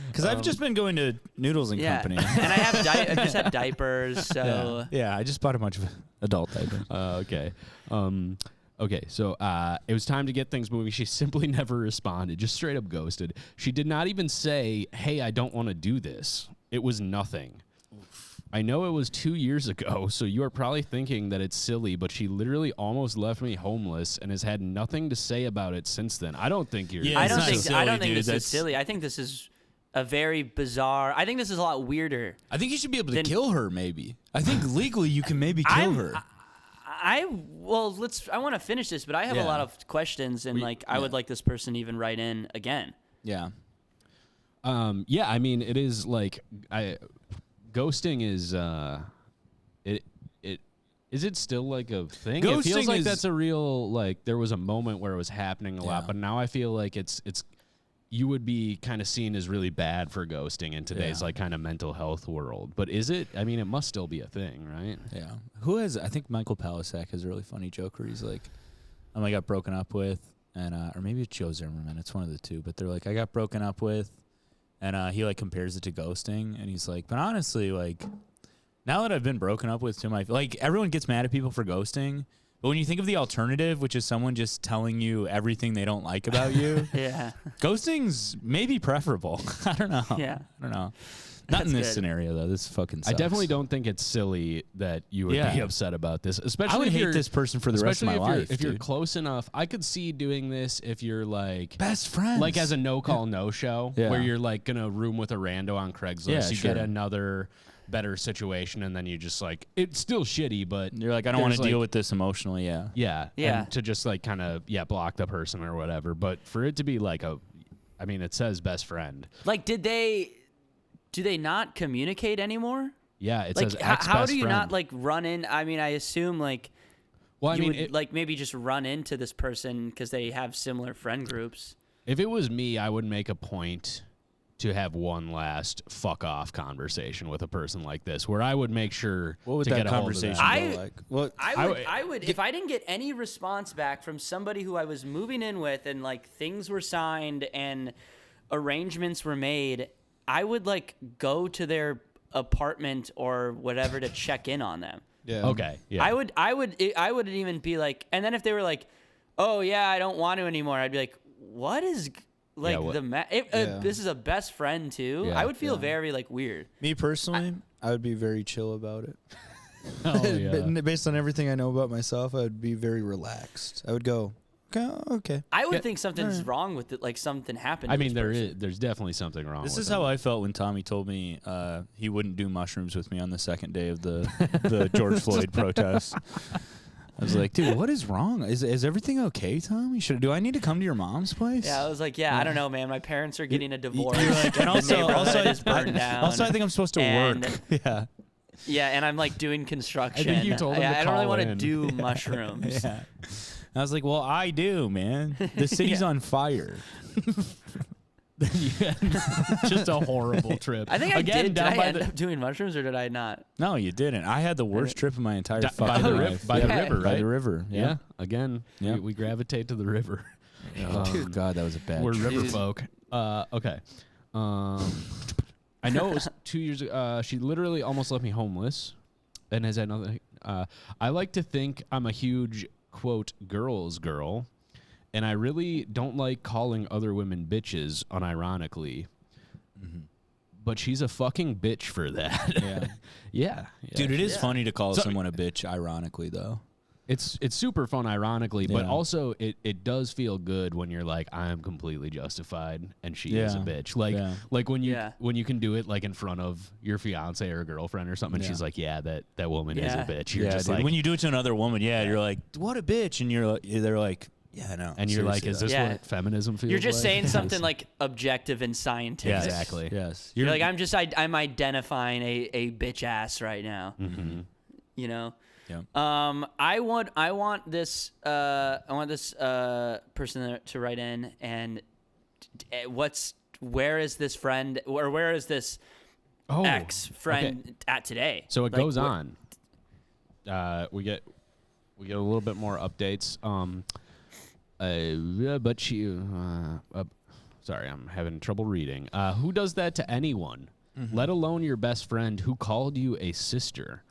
Because I've just been going to Noodles and Yeah. Company. And I just have diapers, so Yeah, I just bought a bunch of adult diapers. Okay. Okay, so it was time to get things moving. She simply never responded, just straight up ghosted. She did not even say, hey, I don't want to do this. It was nothing. I know it was 2 years ago, so you are probably thinking that it's silly, but she literally almost left me homeless and has had nothing to say about it since then. I don't think you're. Yeah, I it's don't not think silly, dude. this is That's- silly. I think this is a very bizarre. I think this is a lot weirder. I think you should be able to kill her. Maybe. I think legally you can maybe kill her. I want to finish this, but I have a lot of questions, and I would like this person to even write in again. Yeah. Yeah, I mean, it is like ghosting is is it still like a thing? It feels Ghosting like is- that's a real like there was a moment where it was happening a lot, but now I feel like it's you would be kind of seen as really bad for ghosting in today's like kind of mental health world. But is it? I mean, it must still be a thing, right? Yeah. Who has? I think Michael Palisak has a really funny joke where he's like, I got broken up with, and or maybe it's Joe Zimmerman. It's one of the two. But they're like, I got broken up with, and he like compares it to ghosting, and he's like, but honestly, like, now that I've been broken up with, everyone gets mad at people for ghosting. But when you think of the alternative, which is someone just telling you everything they don't like about you, Yeah. ghosting's maybe preferable. I don't know. Yeah. I don't know. Not in this good. scenario, though. This fucking sucks. I definitely don't think it's silly that you would be upset about this, especially I would if hate you're- this person for the rest of my especially life. If you're dude. close enough, I could see doing this if you're like Best friends. like as a no call no show, Yeah. where you're like gonna room with a rando on Craigslist. Yeah, you sure. get another better situation, and then you just like it's still shitty, but You're like, I don't want to there's, deal like- with this emotionally. Yeah. yeah, Yeah. and to just like kind of block the person or whatever. But for it to be like I mean, it says best friend. Like, do they not communicate anymore? Yeah, it Like, says ex how best do you friend. not like run in? I mean, I assume like Well, I you mean, would like maybe just run into this person because they have similar friend groups. if it was me, I would make a point to have one last fuck off conversation with a person like this, where I would make sure What would to that get a hold of conversation them. go like? What? I would if I didn't get any response back from somebody who I was moving in with and like things were signed and arrangements were made, I would like go to their apartment or whatever to check in on them. Yeah. Okay, yeah, I would even be like, and then if they were like, oh yeah, I don't want to anymore, I'd be like, what is like Yeah, what- this is a best friend too. Yeah, I would feel very like weird. Me personally, I would be very chill about it. Oh, yeah. Based on everything I know about myself, I would be very relaxed. I would go, okay. I would think something's wrong with it, like something happened. I to mean, this person. there's definitely something wrong. This with is them. how I felt when Tommy told me he wouldn't do mushrooms with me on the second day of the George Floyd protest. I was like, dude, what is wrong? Is everything okay, Tommy? Do I need to come to your mom's place? Yeah, I was like, I don't know, man. My parents are getting a divorce. You're like, and The neighborhood is I burned down. also, I think I'm supposed to And- work. Yeah. Yeah, and I'm like doing construction. you told him to I don't really call want to in. do mushrooms. Yeah. I was like, well, I do, man. The city's on fire. just a horrible trip. I think I Again, did. Did down I by end the up doing mushrooms or did I not? No, you didn't. I had the worst trip of my entire by fucking the life. by the Yeah. river, right? By the river. Yeah. Again, Yeah. we gravitate to the river. Oh, God, that was a bad We're trip. river folk. Okay. I know it was 2 years ago. She literally almost left me homeless and has had nothing. I like to think I'm a huge, quote, girl's girl, and I really don't like calling other women bitches, unironically. But she's a fucking bitch for that. Yeah. yeah. Dude, it is Yeah. funny to call So- someone a bitch, ironically, though. It's super fun, ironically, but Yeah. also it does feel good when you're like, I am completely justified, and she is a Yeah. bitch. Like Yeah. like when you Yeah. when you can do it like in front of your fiance or girlfriend or something, and Yeah. she's like, yeah, that woman is a Yeah. bitch. You're just dude, like, when you do it to another woman, you're like, what a bitch, and they're like, yeah, no, and you're like, seriously, is this Yeah. what feminism feels? You're just like? saying something like objective and scientific. Yeah, exactly. yes, You're like, I'm identifying a bitch ass right now. Mm-hmm. You know. Yeah. I want this person to write in and where is this friend or where is this ex friend at today? So it Like, goes on. We get a little bit more updates. But she. Sorry, I'm having trouble reading. Who does that to anyone? Let alone your best friend who called you a sister.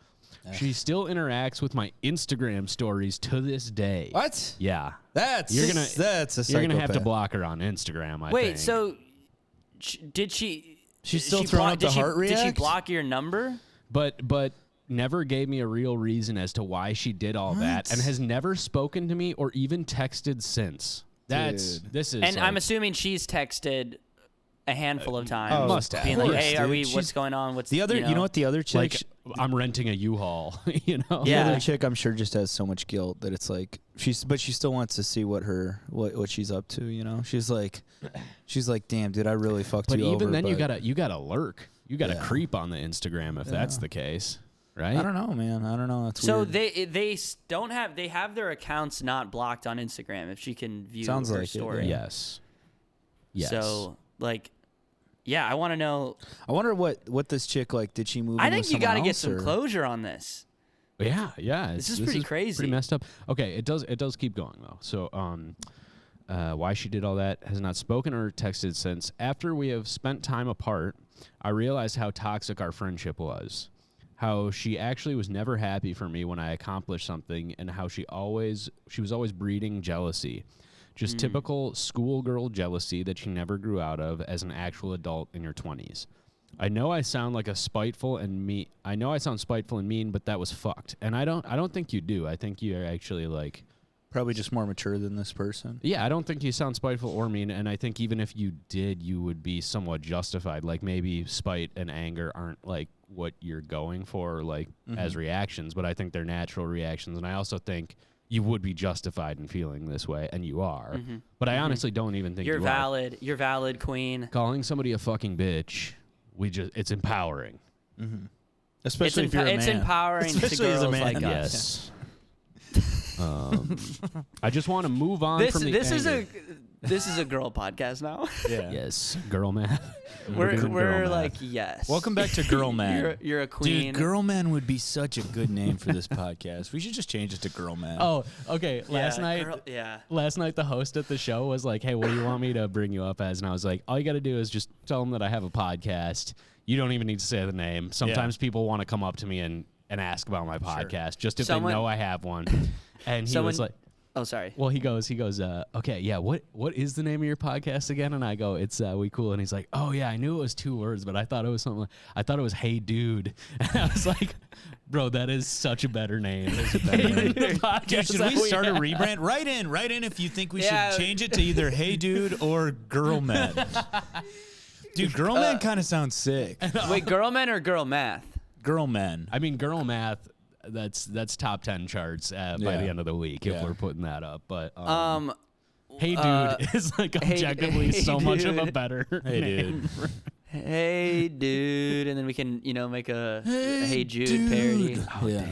She still interacts with my Instagram stories to this day. what? Yeah. That's You're that's a You're going to have to psychopath. block her on Instagram, I think. Wait, so did she? She's still she throwing block- up the did she- heart Did she react? block your number? but never gave me a real reason as to why she did all that, and has never spoken to me or even texted since. This is. And like, I'm assuming she's texted a handful of times, must have. being like, Of "Hey, course, are we? dude. What's going on? What's The other, you know what the other chick? like I'm renting a U-Haul, you know. The Yeah. other chick, I'm sure, just has so much guilt that it's like but she still wants to see what she's up to. You know, she's like, damn, dude, I really fucked But you even over. then, you gotta lurk. You gotta Yeah. creep on the Instagram if that's the case, right? I don't know, man. I don't know. That's So weird. they have their accounts not blocked on Instagram if she can view Sounds her like it, story. yeah. Yes. Yes. So like, yeah, I want to know. I wonder what this chick like. Did she move? I in think with you got to someone get else, some or- closure on this. Yeah. This is pretty crazy. Pretty messed up. Okay, it does keep going though. So why she did all that has not spoken or texted since. After we have spent time apart, I realized how toxic our friendship was. How she actually was never happy for me when I accomplished something, and how she was always breeding jealousy. Just typical schoolgirl jealousy that she never grew out of as an actual adult in your 20s. I know I sound like spiteful and mean, but that was fucked. And I don't think you do. I think you're actually like, Probably just more mature than this person. yeah, I don't think you sound spiteful or mean, and I think even if you did, you would be somewhat justified. Like maybe spite and anger aren't like what you're going for, like as reactions, but I think they're natural reactions, and I also think you would be justified in feeling this way, and you are. But I honestly don't even think You're you valid. You're valid, queen. Calling somebody a fucking bitch, it's empowering. Especially if you're a It's man. empowering to Especially as a girls man. like us. Yes. I just want to move on from the This anger. this is a girl podcast now. Yeah. Yes, girl math. we're doing girl math. like yes. Welcome back to Girl Man. You're a queen. Dude, Girl Man would be such a good name for this podcast. We should just change it to Girl Man. Oh, okay. Yeah, Last night, yeah. last night the host at the show was like, "Hey, what do you want me to bring you up as?" And I was like, "All you got to do is just tell them that I have a podcast. You don't even need to say the name. Sometimes people want to come up to me and ask about my podcast, just if they know I have one." And he was like, "Oh, sorry." Well, he goes, okay, yeah, what is the name of your podcast again? And I go, it's We Cool. And he's like, oh yeah, I knew it was 2 words, but I thought it was something. I thought it was Hey Dude. And I was like, bro, that is such a better name. The podcast Dude, should that we start a have. rebrand? Write in if you think we Yeah. should change it to either Hey Dude or Girl Man. Dude, Girl Man kind of sounds sick. Wait, girl men or girl math? Girl Man. I mean, girl math. That's top 10 charts by the end of the week if we're putting that up. But Hey Dude is like objectively hey, so much of a dude. better Hey name. Dude. Hey, dude, and then we can make a Hey Jude dude. parody. Oh, Yeah.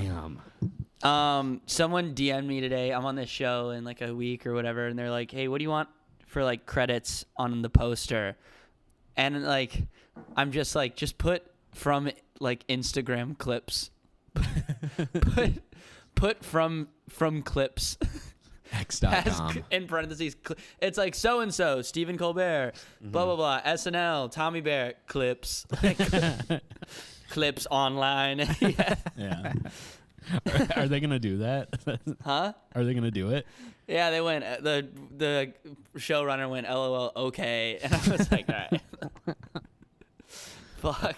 damn. Someone DM'd me today. I'm on this show in like a week or whatever, and they're like, "Hey, what do you want for like credits on the poster?" And like, I'm just like, just put from like Instagram clips. put from clips. X.com. In parentheses, it's like so and so, Stephen Colbert, blah blah blah, SNL, Tommy Bear clips, clips online. Yeah. Yeah. Are they gonna do that? Huh? Are they gonna do it? Yeah, they went. The showrunner went, LOL, okay, and I was like, all right, fuck.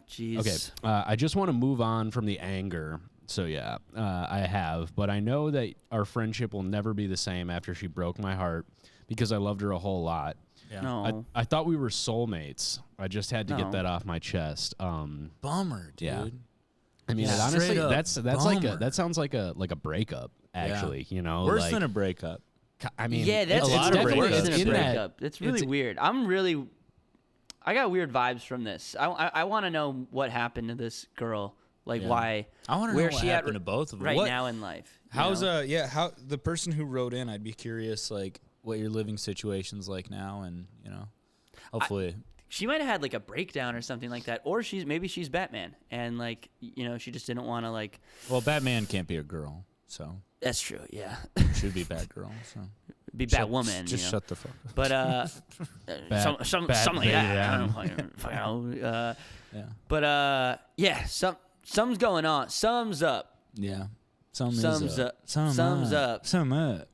Jeez. Okay. I just want to move on from the anger. So yeah, I have, but I know that our friendship will never be the same after she broke my heart because I loved her a whole lot. Yeah. No. I thought we were soulmates. I just had to No. get that off my chest. Bummer, dude. Yeah. I mean, Yeah. it honestly, Straight up that's like bummer. that sounds like a breakup. Actually, you know, Worse like, than a breakup. I mean, Yeah, that's a lot of definitely breakups. worse than a in that- breakup. It's really it's- weird. I got weird vibes from this. I want to know what happened to this girl. Like Yeah. why? I want to know where what she happened at to both of them. right What- now in life. you How's know? how the person who wrote in? I'd be curious, like what your living situation's like now, and hopefully. She might have had like a breakdown or something like that, or maybe she's Batman and like she just didn't want to like. Well, Batman can't be a girl, so That's true. Yeah, should be Batgirl. So be Batwoman. Just shut the fuck up. But something like that. I don't fucking know. Yeah. But yeah, something's going on. Sums up. Yeah. Sums Sums up. up. Sums up. Sum up.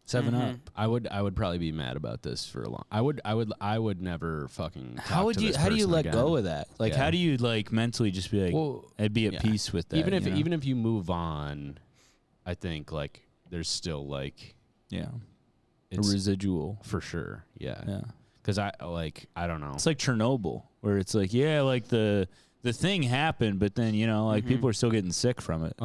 7-Up. I would probably be mad about this for a long. I would never fucking. How would you? How do you let go of that? Like, how do you like mentally just be like, I'd be at peace with that? Even if you move on, I think like there's still like a residual for sure. Yeah. Yeah. Because I don't know. It's like Chernobyl, where it's like, like the thing happened, but then like people are still getting sick from it.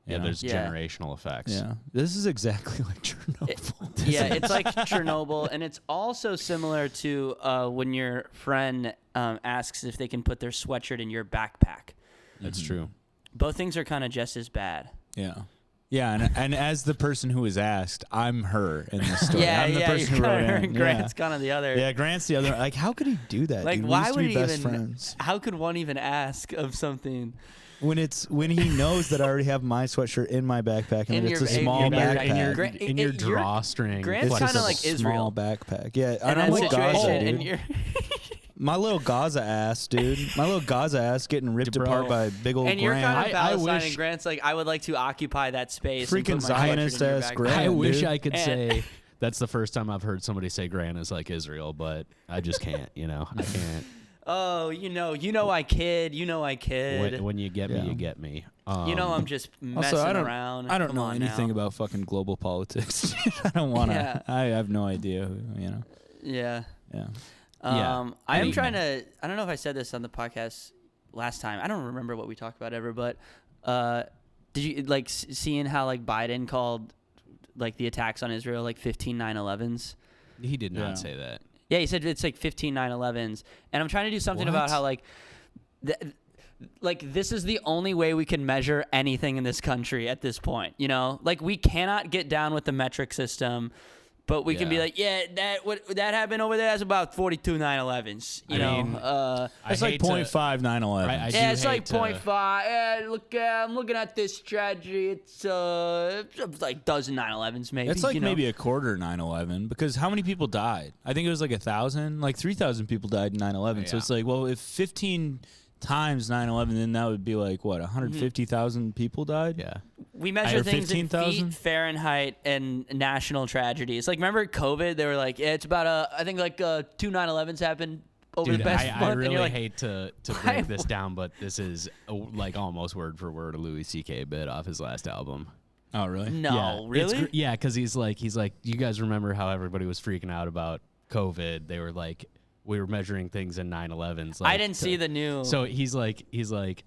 Yeah, there's generational effects. Yeah, this is exactly like Chernobyl. It's like Chernobyl, and it's also similar to when your friend asks if they can put their sweatshirt in your backpack. That's true. Both things are kind of just as bad. Yeah. Yeah, and as the person who was asked, I'm her in this story. I'm the person who wrote it. Grant's kind of the other. Yeah, Grant's the other. Like, how could he do that? Like, dude? why would he even? Friends. How could one even ask of something? When he knows that I already have my sweatshirt in my backpack and it's a small backpack in your drawstring. Grant's kind of like Israel. Small backpack. Yeah, and I'm like Gaza, dude. And my little Gaza ass, dude. My little Gaza ass getting ripped apart by big old And you're Grant. kind of Palestine, and Grant's like, I would like to occupy that space. Freaking Zionist ass Grant. I wish dude. I could say that's the first time I've heard somebody say Grant is like Israel, but I just can't. I can't. Oh, I kid. I kid. When you get me, you get me. I'm just messing around. I don't know anything about fucking global politics. I don't want to. Yeah. I have no idea. Yeah. Yeah. I am trying to. I don't know if I said this on the podcast last time. I don't remember what we talked about ever, but did you like seeing how like Biden called like the attacks on Israel like 15 9/11s? He did not say that. Yeah, he said it's like 15 9/11s, and I'm trying to do something about how like. This is the only way we can measure anything in this country at this point. Like we cannot get down with the metric system. But we can be like, that happened over there. That's about 42 9/11s. It's like 0.5 9/11. It's like 0.5. Yeah, look, I'm looking at this tragedy. It's like dozen 9/11s maybe. It's like maybe a quarter 9/11 because how many people died? I think it was like 1,000. Like 3,000 people died in 9/11. Yeah. So it's like, well, if 15 times 9/11, then that would be like what 150,000 people died. Yeah, we measure things in feet, Fahrenheit, and national tragedies. Like remember COVID? They were like, it's about I think like 2 9/11s happened over the past month. I really hate to break this down, but this is like almost word for word a Louis C.K. bit off his last album. Oh really? No, really? Yeah, because he's like, you guys remember how everybody was freaking out about COVID? They were like. We were measuring things in 9/11s. Like, I didn't see the new. So he's like,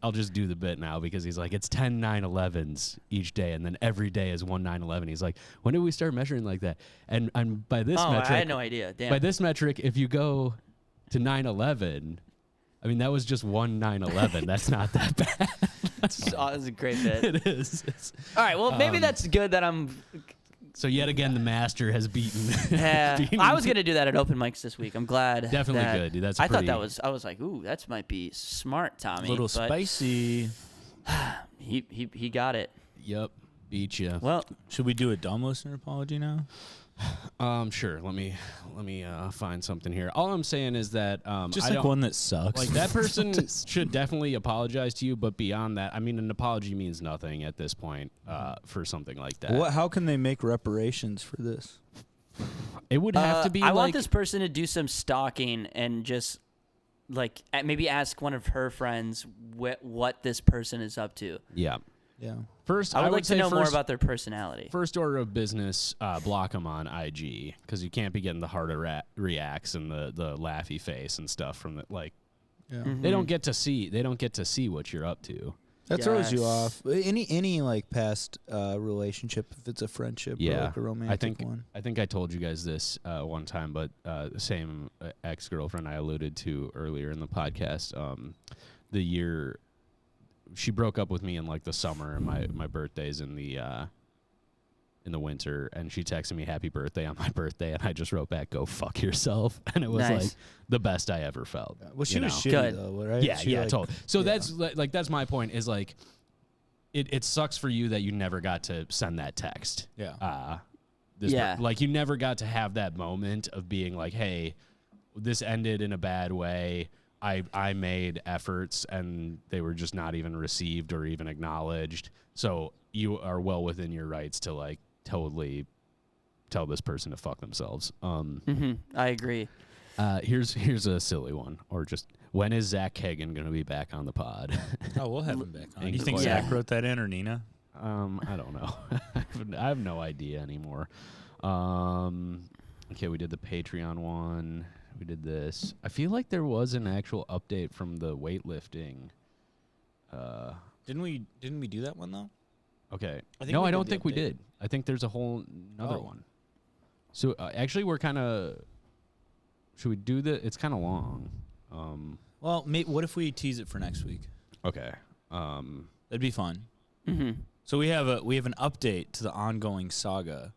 I'll just do the bit now because he's like, it's 10 9/11s each day, and then every day is one 9/11. He's like, when did we start measuring like that? And by this metric, I had no idea. Damn. By this metric, if you go to 9/11, I mean that was just one 9/11. That's not that bad. That's a great bit. It is. All right. Well, maybe that's good that I'm. So yet again, the master has beaten. I was gonna do that at open mics this week. I'm glad. Definitely good, dude. That's. I thought that was. I was like, ooh, that might be smart, Tommy. A little spicy. He got it. Yep, beat you. Well, should we do a dumb listener apology now? Sure. Let me find something here. All I'm saying is that just like one that sucks. Like that person should definitely apologize to you, but beyond that, I mean, an apology means nothing at this point for something like that. How can they make reparations for this? It would have to be. I want this person to do some stalking and just like maybe ask one of her friends what this person is up to. Yeah. Yeah. First, I would like to know more about their personality. First order of business, block them on IG because you can't be getting the heart reacts and the laughy face and stuff from the like. Yeah. Mm-hmm. They don't get to see what you're up to. That throws you off. Any like past relationship, if it's a friendship or like a romantic one. I think I told you guys this one time, but the same ex-girlfriend I alluded to earlier in the podcast, the year. She broke up with me in like the summer, and my birthday's in the winter, and she texted me happy birthday on my birthday, and I just wrote back, go fuck yourself. And it was like the best I ever felt. Well, she was shitty though, right? Yeah, totally. So that's my point is like it sucks for you that you never got to send that text. Yeah. Like you never got to have that moment of being like, hey, this ended in a bad way. I made efforts and they were just not even received or even acknowledged. So you are well within your rights to like totally tell this person to fuck themselves. I agree. Here's a silly one, or just when is Zach Kagan gonna be back on the pod? Oh, we'll have him back on. Ain't You think quite Zach yet. wrote that in or Nina? I don't know. I have no idea anymore. Okay, we did the Patreon one. We did this. I feel like there was an actual update from the weightlifting. Didn't we do that one though? Okay. I think No, we I did don't the think we update. did. I think there's a whole another Oh. one. So actually, we're kind of. Should we do the? It's kind of long. Well, what if we tease it for next week? Okay. That'd be fun. Mm-hmm. So we have an update to the ongoing saga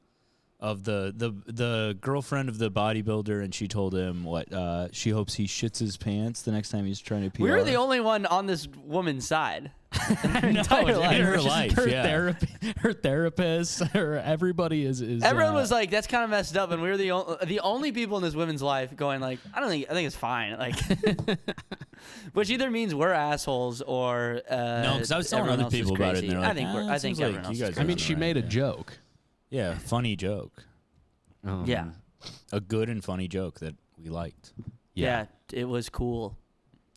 of the girlfriend of the bodybuilder, and she told him what she hopes he shits his pants the next time he's trying to PR. We were the only one on this woman's side. in her She's- life, her yeah. her therapist, everybody is. Everyone was like, "That's kind of messed up," and we were the only people in this woman's life going like, I think it's fine." Like, which either means we're assholes or No, because I was telling everyone other else is people about it, and crazy. they're like, I think we're. "Ah, I it think seems like everyone else. you is guys I are mean, crazy. she right, made a yeah. joke. Yeah, funny joke, Yeah. a good and funny joke that we liked. Yeah, it was cool.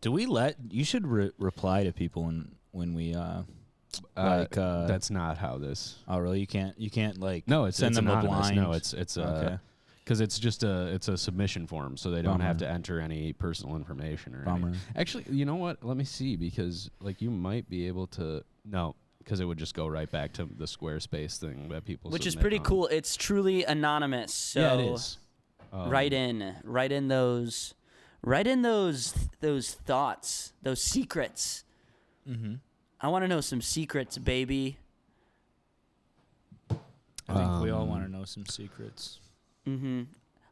Do we let? You should reply to people when we That's not how this. Oh, really? You can't like No, it's send them a anonymous. blind. No, it's Okay. because it's just it's a submission form, so they don't have Bummer. to enter any personal information or Bummer. anything. Actually, you know what? Let me see, because like you might be able to. No, because it would just go right back to the Squarespace thing that people. Which is submit pretty on. cool. It's truly anonymous. So Yeah, it is. write in those thoughts, those secrets. Mm-hmm. I want to know some secrets, baby. I think we all want to know some secrets. Mm-hmm.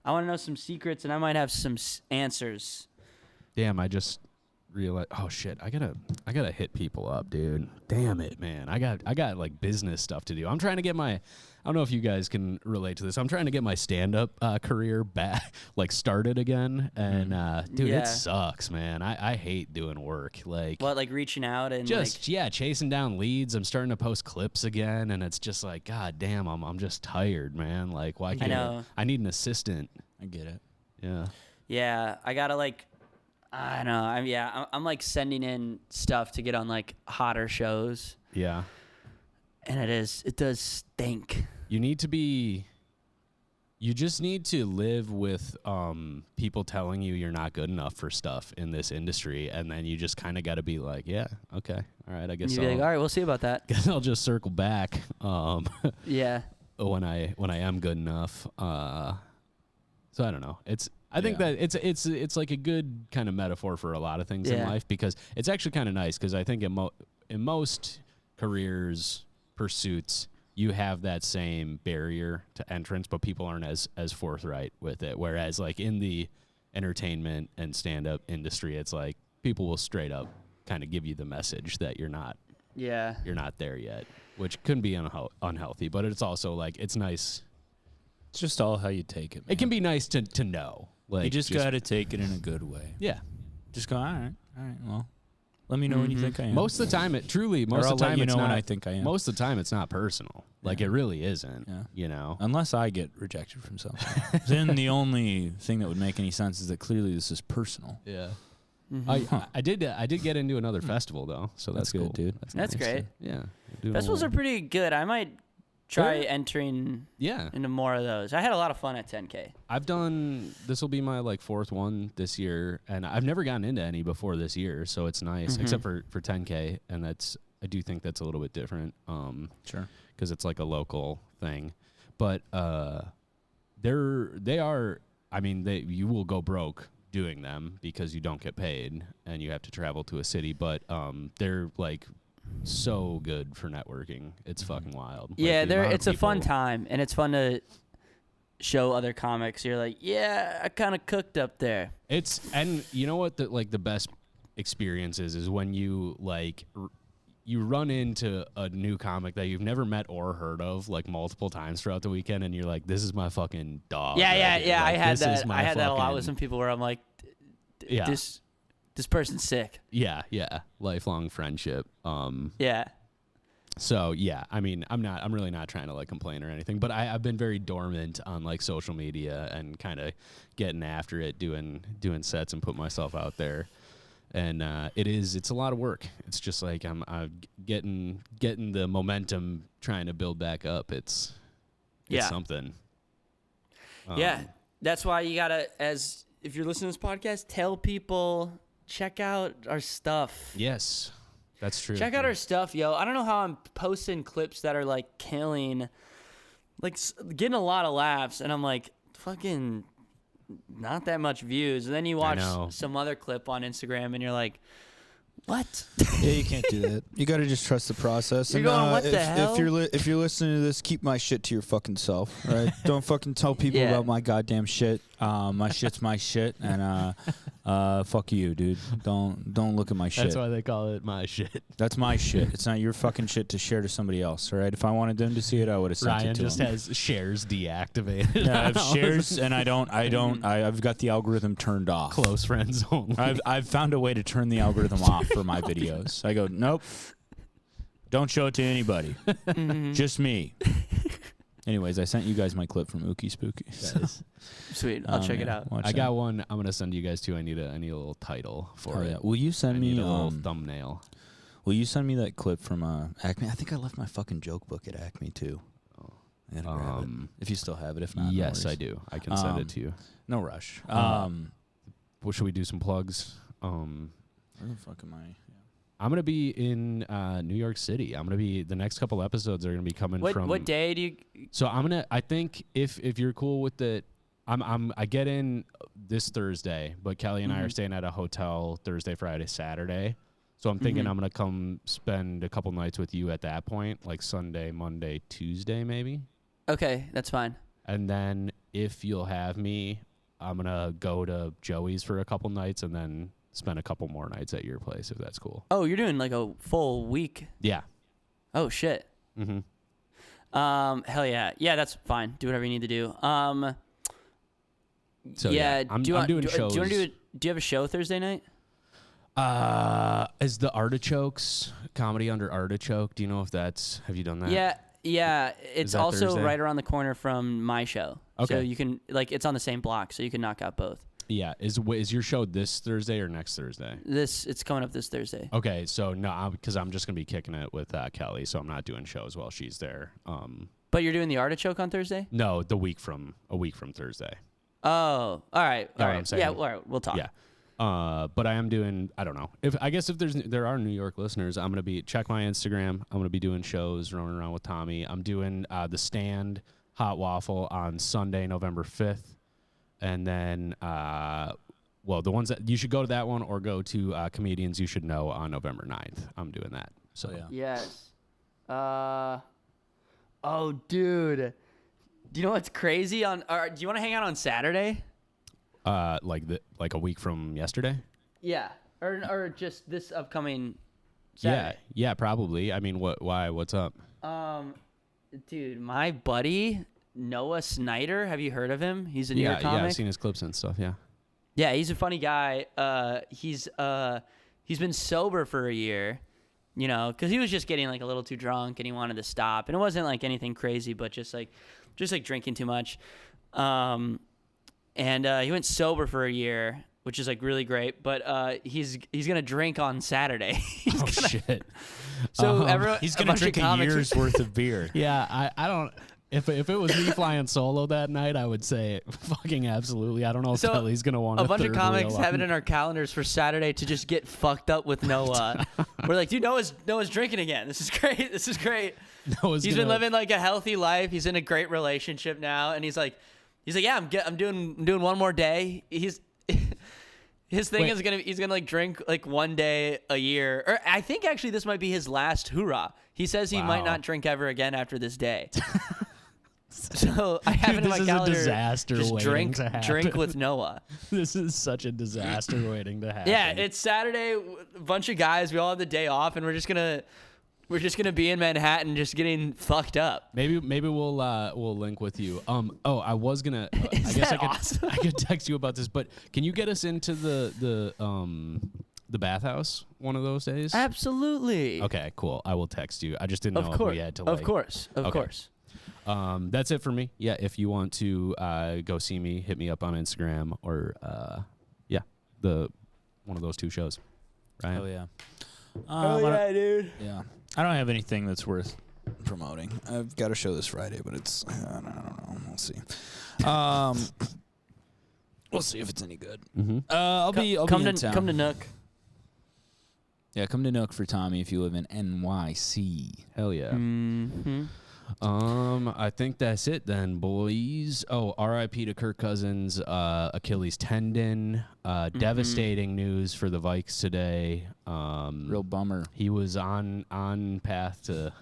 I want to know some secrets, and I might have some answers. Damn, I just realized. Oh shit, I gotta hit people up, dude. Damn it, man. I got like business stuff to do. I'm trying to get my. I don't know if you guys can relate to this. I'm trying to get my stand-up career back, like started again. And dude, Yeah. it sucks, man. I hate doing work. Like What, like reaching out and just chasing down leads. I'm starting to post clips again, and it's just like, god damn, I'm just tired, man. Like, why can't know. I need an assistant? I get it. Yeah. yeah, I gotta like, I don't know. I'm like sending in stuff to get on like hotter shows, Yeah. and it does stink. You just need to live with people telling you you're not good enough for stuff in this industry, and then you just kind of got to be like, yeah, okay, all right, I guess You'd be like, all right, we'll see about that. guess I'll just circle back Yeah. when I am good enough. So I don't know. I think that it's like a good kind of metaphor for a lot of things in Yeah. life, because it's actually kind of nice, because I think in most careers, pursuits, you have that same barrier to entrance, but people aren't as forthright with it. Whereas like in the entertainment and stand-up industry, it's like people will straight up kind of give you the message that you're not there yet, which can be unhealthy, but it's also like, it's nice. It's just all how you take it, man. It can be nice to know. Like, You just got to take it in a good way. yeah. Just go, all right, well, let me know when you think I am. Most of the time, most I'll of the let time, you it's know not. when I think I am. Most of the time, it's not personal. Like, Yeah. it really isn't. Yeah. You know. Unless I get rejected from something. Then the only thing that would make any sense is that clearly this is personal. Yeah. Mm-hmm. I did get into another festival though, so that's good, cool, dude. That's nice. great. Yeah. Doing a Festivals are little- pretty good. I might try They're- entering Yeah. into more of those. I had a lot of fun at 10K. I've done. This will be my like fourth one this year, and I've never gotten into any before this year, so it's nice. Mm-hmm. Except for 10K, and I do think that's a little bit different. Sure. Because it's like a local thing, but they are. I mean, you will go broke doing them because you don't get paid and you have to travel to a city. But they're like so good for networking. It's fucking wild. Like, Yeah, the amount of it's a fun people- time, and it's fun to show other comics. You're like, yeah, I kind of cooked up there. And you know what? The best experience is when you like. You run into a new comic that you've never met or heard of like multiple times throughout the weekend, and you're like, "This is my fucking dog." Yeah. right here. I Like, had this is that. my I had that a lot fucking- with some people where I'm like, Yeah. this person's sick. Yeah, lifelong friendship. Yeah. So yeah, I mean, I'm really not trying to like complain or anything, but I've been very dormant on like social media and kind of getting after it, doing sets and putting myself out there. And it's a lot of work. It's just like I'm getting the momentum, trying to build back up. It's something. Yeah, that's why you gotta, if you're listening to this podcast, tell people, check out our stuff. Yes. That's true. Check out our stuff, yo. I don't know how I'm posting clips that are like killing, like getting a lot of laughs, and I'm like, fucking not that much views. And then you watch some other clip on Instagram, and you're like, what? Yeah, you can't do that. You got to just trust the process. You're going, what the hell? If you're listening to this, keep my shit to your fucking self, all right? Don't fucking tell people about my goddamn shit. My shit's my shit, and fuck you, dude. Don't look at my shit. That's why they call it my shit. That's my shit. It's not your fucking shit to share to somebody else, all right? If I wanted them to see it, I would have sent Ryan it to just them. has shares deactivated. Yeah, I have shares, and I've got the algorithm turned off. Close friends only. I've found a way to turn the algorithm off for my videos. I go, nope, don't show it to anybody, just me. Anyways, I sent you guys my clip from Ookie Spooky. So. Sweet, I'll check it out. I got one. I'm gonna send you guys too. I need a little title for it. Yeah. Will you send me a little thumbnail? Will you send me that clip from Acme? I think I left my fucking joke book at Acme too. I gotta grab it. If you still have it, if not, yes, no I do. I can send it to you. No rush. Well, should we do some plugs? Where the fuck am I? I'm gonna be in New York City. I'm gonna be the next couple episodes are gonna be coming from. What day do you? So I think if you're cool with it, I get in this Thursday, but Kelly and I are staying at a hotel Thursday, Friday, Saturday. So I'm thinking I'm gonna come spend a couple nights with you at that point, like Sunday, Monday, Tuesday, maybe. Okay, that's fine. And then if you'll have me, I'm gonna go to Joey's for a couple nights and then spend a couple more nights at your place if that's cool. Oh, you're doing like a full week? Yeah. Oh shit. Hell yeah. Yeah, that's fine. Do whatever you need to do. So yeah, I'm doing shows. Do you have a show Thursday night? Is the Artichokes comedy under Artichoke? Do you know if that's? Have you done that? Yeah. It's also Thursday? right around the corner from my show. Okay. So you can it's on the same block, so you can knock out both. Yeah. Is your show this Thursday or next Thursday? It's coming up this Thursday. Okay. So no, because I'm just gonna be kicking it with Kelly, so I'm not doing shows while she's there. But you're doing the Artichoke on Thursday? No, a week from Thursday. Oh, all right. Know what I'm saying? Yeah, all right. We'll talk. Yeah. But I am doing, I don't know. If there are New York listeners, I'm going to check my Instagram. I'm going to be doing shows, running around with Tommy. I'm doing The Stand Hot Waffle on Sunday, November 5th. And then, the ones that you should go to that one or go to Comedians You Should Know on November 9th. I'm doing that. So yeah. Yes. Oh, dude. Do you know what's crazy? Do you want to hang out on Saturday? Like a week from yesterday? Yeah, or just this upcoming Saturday. Yeah, probably. I mean, why? What's up? Dude, my buddy Noah Snyder. Have you heard of him? He's a New York comic. Yeah, I've seen his clips and stuff. Yeah. Yeah, he's a funny guy. He's been sober for a year, because he was just getting like a little too drunk and he wanted to stop, and it wasn't like anything crazy, but just like drinking too much. And he went sober for a year, which is like really great. But he's gonna drink on Saturday. Shit! So everyone, he's gonna drink a year's worth of beer. Yeah, I don't. If it was me flying solo that night, I would say fucking absolutely. I don't know if Kelly's gonna want a bunch of comics have it in our calendars for Saturday to just get fucked up with Noah. We're like, dude, Noah's drinking again. This is great. He's been living like a healthy life. He's in a great relationship now, and he's like, yeah, I'm doing one more day. His thing is he's gonna like drink like one day a year, or I think actually this might be his last hoorah. He says he might not drink ever again after this day. So I have it in my calendar. This is a disaster just waiting to happen. Drink with Noah. This is such a disaster waiting to happen. Yeah, it's Saturday. A bunch of guys. We all have the day off, and we're just gonna be in Manhattan, just getting fucked up. Maybe we'll link with you. I was gonna. I guess I could text you about this, but can you get us into the the bathhouse one of those days? Absolutely. Okay, cool. I will text you. I just didn't know if we had to. Of course. That's it for me. Yeah, if you want to go see me, hit me up on Instagram or one of those two shows. Right? Oh yeah. Dude. Yeah. I don't have anything that's worth promoting. I've got a show this Friday, but it's I don't know. We'll see. We'll see if it's any good. Mm-hmm. I'll be in town. Come to Nook. Yeah, come to Nook for Tommy if you live in NYC. Hell yeah. Mm-hmm. I think that's it then, boys. Oh, R.I.P. to Kirk Cousins, Achilles tendon. Devastating news for the Vikes today. Real bummer. He was on path to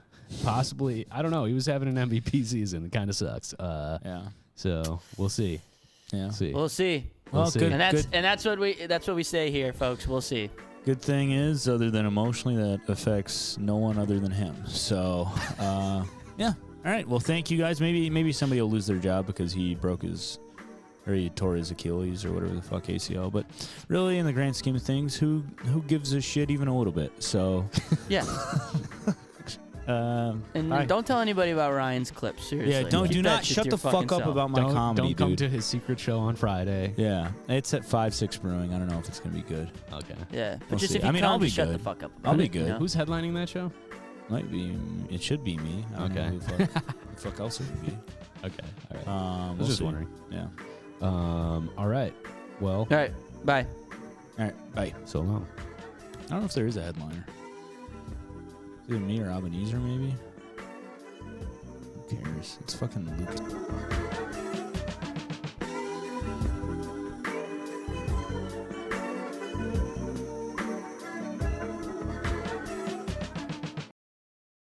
possibly, I don't know, he was having an MVP season. It kind of sucks. Yeah. So we'll see. Yeah. We'll see. We'll see. And that's what we say here, folks. We'll see. Good thing is, other than emotionally, that affects no one other than him. So, yeah. All right. Well, thank you guys. Maybe somebody will lose their job because he tore his Achilles or whatever the fuck ACL. But really, in the grand scheme of things, who gives a shit even a little bit? So, yeah. And bye. don't tell anybody about Ryan's clips. Seriously. Yeah. Do not shut the fuck up about my comedy, Don't come dude. to his secret show on Friday. Yeah, it's at 5-6 Brewing. I don't know if it's gonna be good. Okay. Yeah, but We'll just see. if you I'll come, be just shut good. the fuck up. I'll be about it, good. you know? Who's headlining that show? Might be. It should be me. I don't know who the fuck else it would be. Okay. All right. I was just wondering. Yeah. All right. Well. All right. Bye. All right. Bye. So long. I don't know if there is a headliner. It's either me or Ebenezer, maybe. Who cares? It's fucking Lucas.